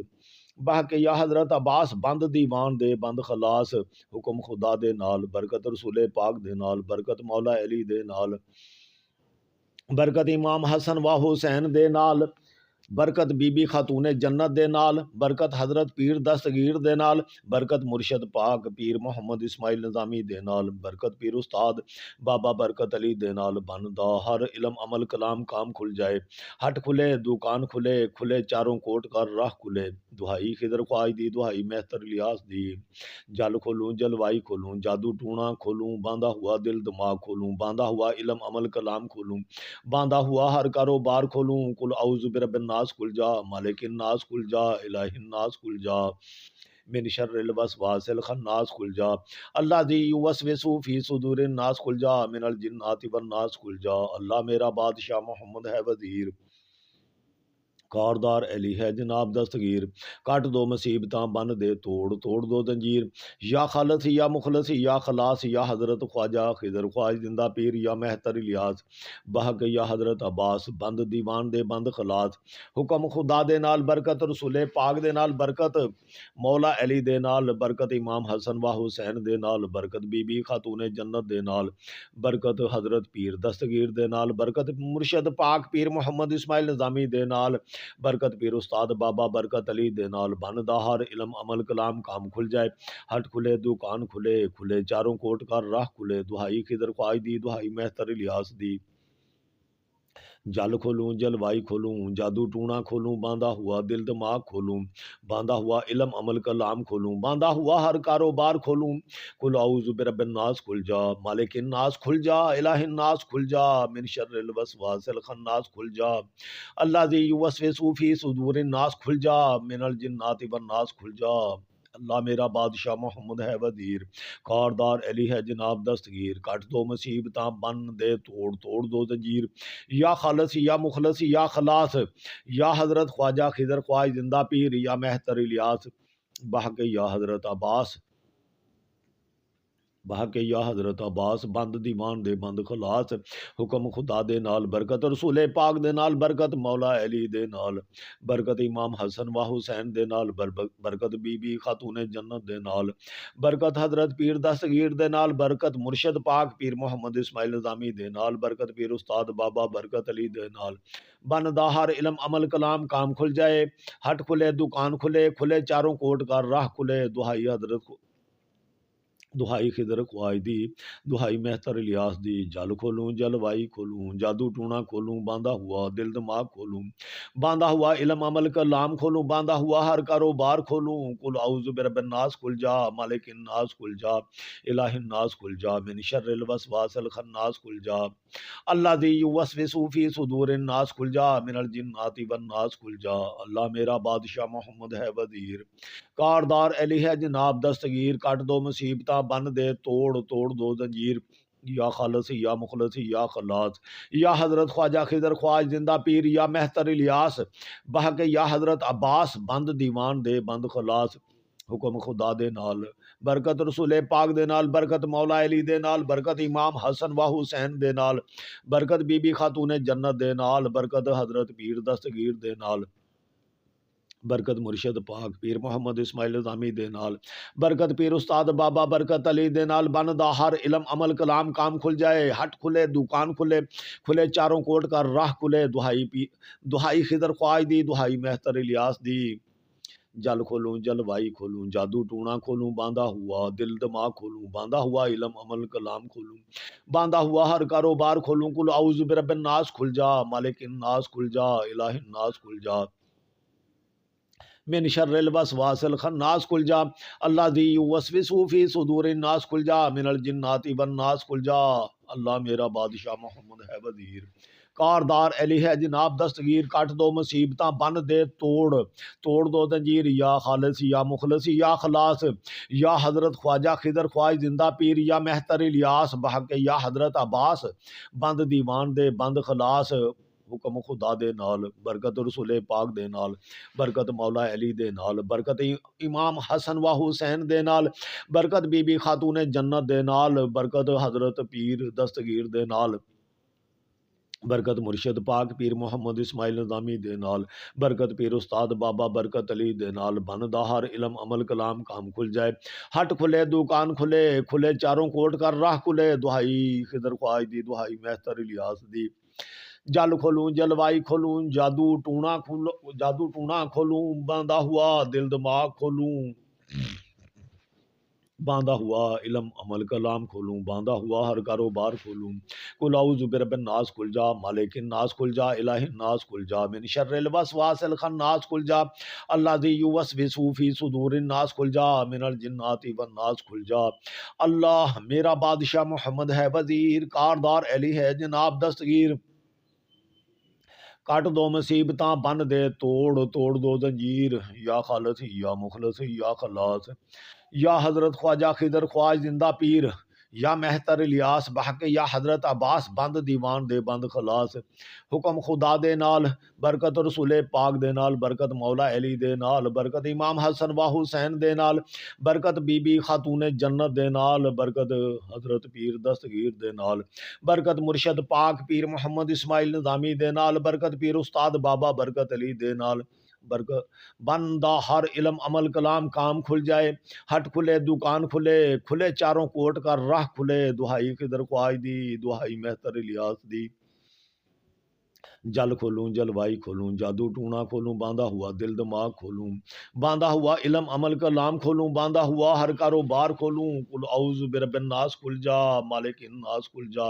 بہ کے یا حضرت عباس بند دیوان دے بند خلاص حکم خدا دے نال برکت رسول پاک دے نال برکت مولا علی دے نال برکت امام حسن و حسین دے نال برکت بی بی خاتون جنت دے نال برکت حضرت پیر دستگیر دے نال برکت مرشد پاک پیر محمد اسماعیل نظامی دے نال برکت پیر استاد بابا برکت علی دے نال بندا ہر علم عمل کلام کام کھل جائے ہٹ کھلے دکان کھلے چاروں کوٹ کا راہ کھلے دہائی خضر خواج دی دہائی مہتر الیاس دی جل کھولوں جلوائی کھولوں جادو ٹونا کھولوں باندھا ہوا دل دماغ کھولوں باندھا ہوا علم عمل کلام کھولوں باندھا ہوا ہر کاروبار کھولوں قل اعوذ برب الناس کھل جا مالک الناس کھل جا الہ الناس کھل جا من شر الوسواس الخناس کھل جا الذی یوسوس فی صدور الناس کھل جا من الجنات والناس کھل جا اللہ میرا بادشاہ محمد ہے وزیر کاردار علی ہے جناب دستگیر کٹ دو مصیبتاں بن دے توڑ دو زنجیر یا خالص یا مخلص یا خلاص یا حضرت خواجہ خضر خواج زندہ پیر یا مہتر الیاس بحق یا حضرت عباس بند دیوان دے بند خلاص حکم خدا دے نال برکت رسول پاک دے نال برکت مولا علی دے نال برکت امام حسن و حسین دے نال برکت بی بی خاتون جنت دے نال برکت حضرت پیر دستگیر دے نال برکت مرشد پاک پیر محمد اسماعیل نظامی دے نال برکت پیر استاد بابا برکت علی دے نال بندا ہر علم عمل کلام کام کھل جائے ہٹ کھلے دکان کھلے چاروں کوٹ کا راہ کھلے دہائی خضر خواج دی دہائی مہتر الیاس دی جل کھولوں جلوائی کھولوں جادو ٹونا کھولوں باندھا ہوا دل دماغ کھولوں باندھا ہوا علم عمل کلام کھولوں باندھا ہوا ہر کاروبار کھولوں قل اعوذ برب الناس کھل جا مالک الناس کھل جا الہ الناس کھل جا من شر الوسواس الخناس کھل جا الذی یوسوس فی صدور الناس کھل جا من الجنات والناس کھل جا اللہ میرا بادشاہ محمد ہے وزیر، کاردار علی ہے جناب دستگیر، کٹ دو مصیبتاں بن دے توڑ، توڑ دو زنجیر، یا خالص یا مخلص یا خلاص، یا حضرت خواجہ خضر خواج زندہ پیر، یا مہتر الیاس بحق یا حضرت عباس، بحق یا حضرت عباس، بند دیوان دے بند خلاص، حکم خدا دے نال برکت رسول پاک دے نال برکت مولا علی دے نال برکت امام حسن و حسین دے نال برکت بی بی خاتون جنت دے نال برکت حضرت پیر دستگیر دے نال برکت مرشد پاک پیر محمد اسماعیل نظامی دے نال برکت پیر استاد بابا برکت علی دے نال بندا ہر علم عمل کلام کام کھل جائے، ہٹ کھلے دکان کھلے، کھلے چاروں کوٹ کا راہ کھلے، دہائی حضرت دہائی خضر خواج دی، دہائی مہتر الیاس دی، جل کھولوں جلوائی کھولوں، جادو ٹونا کھولوں، باندھا ہوا دل دماغ کھولوں، باندھا ہوا علم عمل کلام کھولوں، باندھا ہوا ہر کاروبار کھولوں، کل اعوذ برب الناس کھل جا، مالک الناس کھل جا، الہ الناس کھل جا، من شر الوسواس الخناس کھل جا، اللہ دی یوسوس فی صدور الناس کھل جا، من الجنات والناس کھل جا، اللہ میرا بادشاہ محمد ہے وزیر، کاردار علی ہے جناب دستگیر، کٹ دو مصیبتاں بن دے توڑ، توڑ دو زنجیر، یا خالص یا مخلص یا خلاص، یا حضرت خواجہ خضر خواج زندہ پیر، یا مہتر الیاس بحق یا حضرت عباس، بند دیوان دے بند خلاص، حکم خدا دے نال برکت رسول پاک دے نال برکت مولا علی دے نال برکت امام حسن و حسین دے نال برکت بی بی خاتون جنت دے نال برکت حضرت پیر دستگیر دے نال برکت مرشد پاک پیر محمد اسماعیل نظامی دے نال برکت پیر استاد بابا برکت علی دے نال بندا ہر علم عمل کلام کام کھل جائے، ہٹ کھلے دکان کھلے، کھلے چاروں کوٹ کا راہ کھلے، دہائی خضر خواج دی، دہائی مہتر الیاس دی، جل کھولوں جلوائی کھولوں، جادو ٹونا کھولوں، باندھا ہوا دل دماغ کھولوں، باندھا ہوا علم عمل کلام کھولوں، باندھا ہوا ہر کاروبار کھولوں، کل اعوذ برب الناس کھل جا، مالک الناس کھل جا، الہ الناس کھل جا، من شر الوسواس الخناس کھل جا، اللہ دی یوسوس فی صدور الناس کھل جا، من الجنات والناس کھل جا، اللہ میرا بادشاہ محمد ہے وزیر، کاردار علی ہے جناب دستگیر، کٹ دو مصیبتاں بن دے توڑ، توڑ دو زنجیر، یا خالص یا مخلص یا خلاص، یا حضرت خواجہ خضر خواج زندہ پیر، یا مہتر الیاس بحق یا حضرت عباس، بند دیوان دے بند خلاص، حکم خدا دے نال برکت رسول پاک دے نال برکت مولا علی دے نال برکت امام حسن و حسین دے نال برکت بی بی خاتون جنت دے نال برکت حضرت پیر دستگیر دے نال برکت مرشد پاک پیر محمد اسماعیل نظامی دے نال برکت پیر استاد بابا برکت علی دے نال بندا ہر علم عمل کلام کام کھل جائے، ہٹ کھلے دکان کھلے، کھلے چاروں کوٹ کا راہ کھلے، دہائی خضر خواج دی، دہائی مہتر الیاس دی، جل کھولوں جلوائی کھولوں، جادو ٹونا کھولوں، باندھا ہوا دل دماغ کھولوں، باندھا ہوا علم عمل کلام کھولوں، باندھا ہوا ہر کاروبار کھولوں، کل اعوذ برب الناس کھل جا، مالک الناس کھل جا، الہ الناس کھل جا، من شر الوسواس الخناس کھل جا، اللہ دی یوسوس فی صدور الناس کھل جا، من الجنات والناس کھل جا، اللہ میرا بادشاہ محمد ہے وزیر، کاردار علی ہے جناب دستگیر، کٹ دو مصیبتاں بن دے توڑ، توڑ دو زنجیر، یا خالص یا مخلص یا خلاص، یا حضرت خواجہ خضر خواج زندہ پیر، یا مہتر الیاس بحق یا حضرت عباس، بند دیوان دے بند خلاص، حکم خدا دے نال برکت رسول پاک دے نال برکت مولا علی دے نال برکت امام حسن و حسین دے نال برکت بی بی خاتون جنت دے نال برکت حضرت پیر دستگیر دے نال برکت مرشد پاک پیر محمد اسماعیل نظامی دے نال برکت پیر استاد بابا برکت علی دے نال برکت بندہ ہر علم عمل کلام کام کھل جائے، ہٹ کھلے دکان کھلے، کھلے چاروں کوٹ کا راہ کھلے، دہائی خضر خواج دی، دہائی مہتر الیاس دی، جل کھولوں جلوائی کھولوں، جادو ٹونا کھولوں، باندھا ہوا دل دماغ کھولوں، باندھا ہوا علم عمل کلام کھولوں، باندھا ہوا ہر کاروبار کھولوں، کل اعوذ برب الناس کھل جا، مالک الناس کھل جا،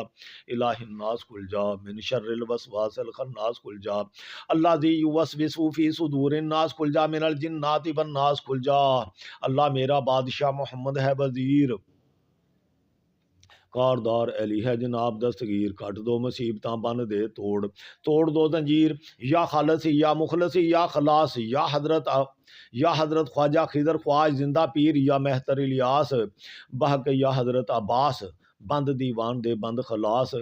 الہ الناس کھل جا، من شر الوسواس الخناس کھل جا، اللہ دی یوسوس فی صدور الناس کھل جا، من الجنات والناس کھل جا، اللہ میرا بادشاہ محمد ہے وزیر، کاردار علی ہے جناب دستگیر، کٹ دو مصیبتاں بن دے توڑ، توڑ دو زنجیر، یا خالصی یا مخلصی یا خلاص، یا حضرت خواجہ خضر خواج زندہ پیر، یا مہتر الیاس بہک یا حضرت عباس، بند دیوان دے بند خلاص،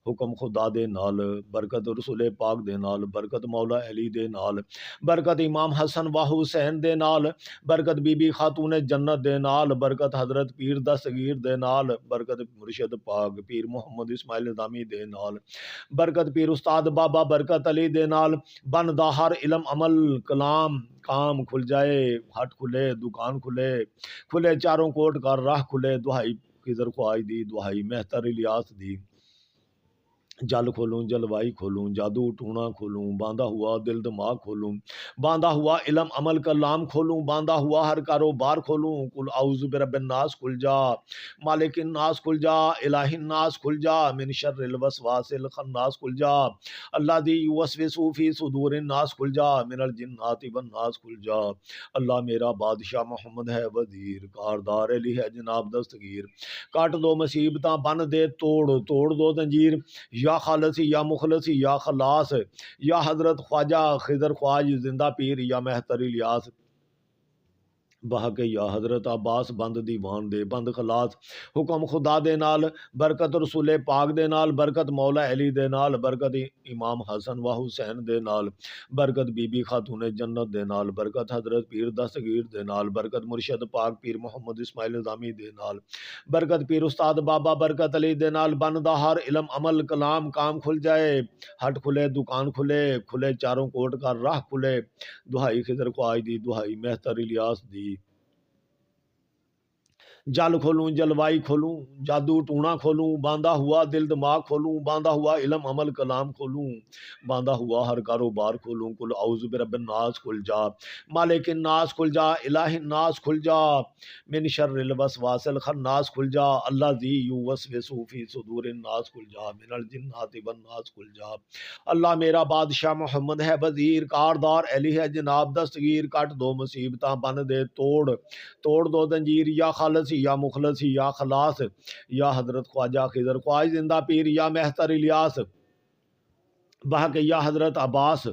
حکم خدا دے نال، برکت رسول پاک دے نال، برکت مولا علی دے نال، برکت امام حسن و حسین دے نال، برکت بی بی خاتون جنت دے نال، برکت حضرت پیر دستگیر دے نال، برکت مرشد پاک پیر محمد اسماعیل نظامی دے نال، برکت پیر استاد بابا برکت علی دے نال، بن دا ہر علم عمل کلام کام کھل جائے، ہٹ کھلے دکان کھلے، کھلے چاروں کوٹ کا راہ کھلے، دہائی خضر خواج دی، دہائی مہتر الیاس دی، جل کھولوں جلوائی کھولوں، جادو ٹونا کھولوں، باندھا ہوا دل دماغ کھولوں، باندھا ہوا علم عمل کلام کھولوں، باندھا ہوا ہر کاروبار کھولوں، کل اعوذ برب الناس کھل جا، مالک الناس کھل جا، الہ الناس کھل جا، من شر الوسواس الخناس کھل جا، اللہ دی یوسوس فی صدور الناس کھل جا، من الجنات والناس کھل جا، اللہ میرا بادشاہ محمد ہے وزیر، کاردار علی ہے جناب دستگیر، کاٹ دو مصیبتاں بن دے توڑ، توڑ دو زنجیر، یا خالصی یا مخلصی یا خلاص، یا حضرت خواجہ خضر خواج زندہ پیر، یا مہتر الیاس بہک یا حضرت عباس، بند دیوان دے بند خلاص، حکم خدا دے نال، برکت رسول پاک دے نال، برکت مولا علی دے نال، برکت امام حسن و حسین دے نال، برکت بی بی خاتون جنت دے نال، برکت حضرت پیر دستگیر دے نال، برکت مرشد پاک پیر محمد اسماعیل نظامی دے نال، برکت پیر استاد بابا برکت علی دے نال، بندا ہر علم عمل کلام کام کھل جائے، ہٹ کھلے دکان کھلے، کھلے چاروں کوٹ کا راہ کھلے، دہائی خضر خواج دی، دہائی مہتر الیاس دی، جل کھولوں جلوائی کھولوں، جادو ٹونا کھولوں، باندھا ہوا دل دماغ کھولوں، باندھا ہوا علم عمل کلام کھولوں، باندھا ہوا ہر کاروبار کھولوں، کل اعوذ برب الناس کھل جا، مالک الناس کھل جا، الہ الناس کھل جا، من شر الوسواس الخناس کھل جا، اللہ ذی یوسوس فی صدور الناس کھل جا، من الجنات والناس کھل جا، اللہ میرا بادشاہ محمد ہے وزیر، کاردار علی ہے جناب دستگیر، کٹ دو مصیبتاں بن دے توڑ، توڑ دو زنجیر، یا خالصی یا مخلصی یا خلاص، یا حضرت خواجہ خضر خواج زندہ پیر، یا مہتر الیاس بہک یا حضرت عباس،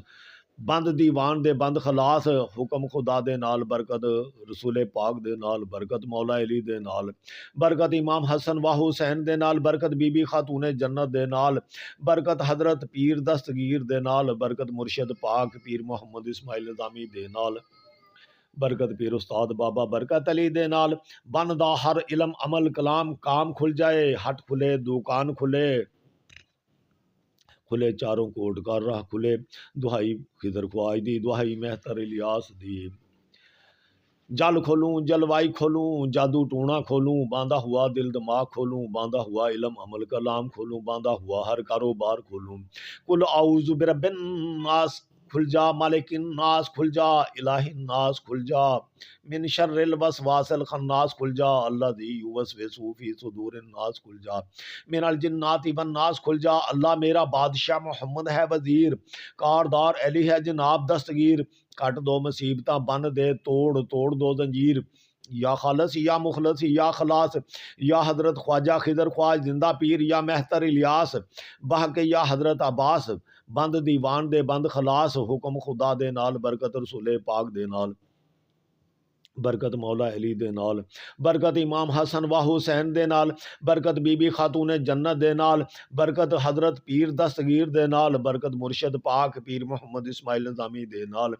بند دیوان دے بند خلاص، حکم خدا دے نال، برکت رسول پاک دے نال، برکت مولا علی دے نال، برکت امام حسن و حسین دے نال، برکت بی بی خاتون جنت دے نال، برکت حضرت پیر دستگیر دے نال، برکت مرشد پاک پیر محمد اسماعیل نظامی دے نال، برکت پیر استاد بابا برکت علی دے نال، بندا ہر علم عمل کلام کام کھل جائے، ہٹ کھلے دکان کھلے، کھلے چاروں کوٹ کا راہ کھلے، دہائی خضر خواج دی، دہائی مہتر الیاس دی، جل کھولوں جلوائی کھولوں، جادو ٹونا کھولوں، باندھا ہوا دل دماغ کھولوں، باندھا ہوا علم عمل کلام کھولوں، باندھا ہوا ہر کاروبار کھولوں، کل اعوذ برب الناس کھل جا، مالک الناس کھل جا، الہ الناس کھل جا، من شر الوسواس الخناس کھل جا، اللہ ذی یوسوس فی صدور الناس کھل جا، من الجنات والناس کھل جا، اللہ میرا بادشاہ محمد ہے وزیر، کاردار علی ہے جناب دستگیر، کٹ دو مصیبتاں بن دے توڑ، توڑ دو زنجیر، یا خالص یا مخلص یا خلاص، یا حضرت خواجہ خضر خواج زندہ پیر، یا مہتر الیاس بہک یا حضرت عباس، بند دیوان دے بند خلاص، حکم خدا دے نال، برکت رسول پاک دے نال، برکت مولا علی دے نال، برکت امام حسن و حسین دے نال، برکت بی بی خاتون جنت دے نال، برکت حضرت پیر دستگیر دے نال، برکت مرشد پاک پیر محمد اسماعیل نظامی دے نال،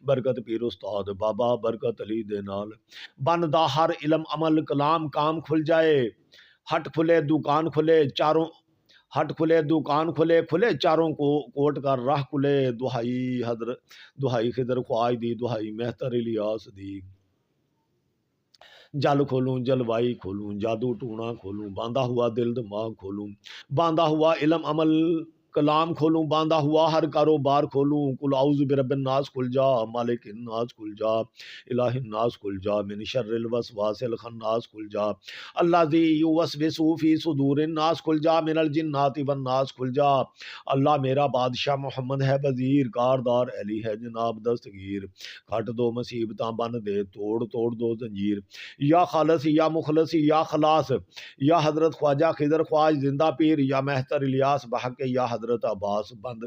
برکت پیر استاد بابا برکت علی دے نال، بندا ہر علم عمل کلام کام کھل جائے، ہٹ کھلے دکان کھلے چاروں، ہٹ کھلے دکان کھلے، کھلے چاروں کو کوٹ کا راہ کھلے، دہائی حضرت دہائی خضر خواج دی، دہائی مہتر الیاس دی، جل کھولوں جلوائی کھولوں، جادو ٹونا کھولوں، باندھا ہوا دل دماغ کھولوں، باندھا ہوا علم عمل کلام کھولوں، باندھا ہوا ہر کاروبار کھولوں، قل اعوذ برب الناس کھل جا، مالک الناس کھل جا، الہ الناس کھل جا، من شر الوسواس الخناس کھل جا، الذی یوسوس فی صدور الناس کھل جا، من الجنات والناس کھل جا۔ اللہ میرا بادشاہ محمد ہے وزیر، کاردار علی ہے جناب دستگیر، کھٹ دو مصیبتاں بن دے، توڑ توڑ دو زنجیر، یا خالص یا مخلص یا خلاص، یا حضرت خواجہ خضر خواج زندہ پیر، یا مہتر الیاس بحق، یا حضرت عباس بند،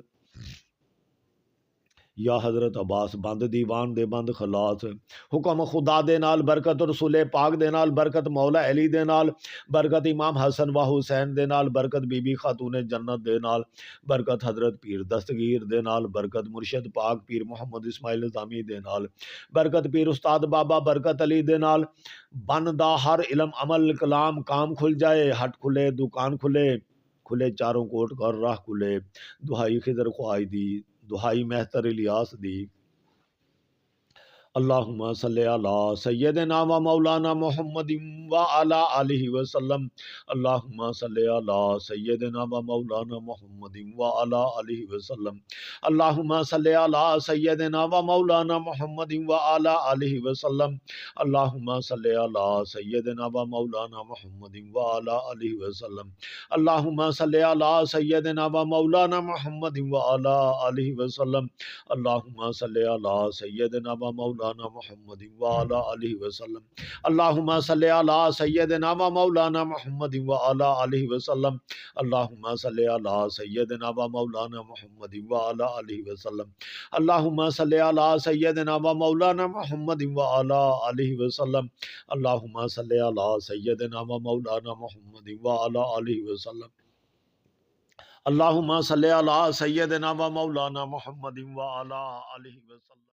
یا حضرت عباس بند دیوان دے بند خلاص، حکم خدا دے نال، برکت رسول پاک دے نال، برکت مولا علی دے نال، برکت امام حسن و حسین دے نال، برکت بی بی خاتون جنت دے نال، برکت حضرت پیر دستگیر دے نال، برکت مرشد پاک پیر محمد اسماعیل نظامی دے نال، برکت پیر استاد بابا برکت علی دے نال، بندا ہر علم عمل کلام کام کھل جائے، ہٹ کھلے دکان کھلے، کھلے چاروں کوٹ کر راہ کھلے، دہائی خضر خواج دی، دہائی مہتر الیاس دی۔ اللہم صلی علی سیدنا و مولانا محمد و علی آلہ وسلم، اللہم صلی علی سیدنا و مولانا محمد و علی آلہ وسلم، اللہم صلی علی سیدنا و مولانا محمد و علی آلہ وسلم، اللہم صلی علی سیدنا و مولانا محمد و علی آلہ وسلم، اللہم صلی علی سیدنا و مولانا محمد و علی آلہ وسلم، اللہم صلی علی سیدنا و مولانا محمد وعلی آلہ وسلم، اللہم صلی علی سیدنا و مولانا محمد وعلی آلہ وسلم، اللہم صلی علی سیدنا و مولانا محمد وعلی آلہ وسلم، اللہم صلی علی سیدنا و مولانا محمد وعلی آلہ وسلم، اللہم صلی علی سیدنا و مولانا محمد وعلی آلہ وسلم، اللہم صلی علی سیدنا و مولانا محمد وعلی آلہ وسلم۔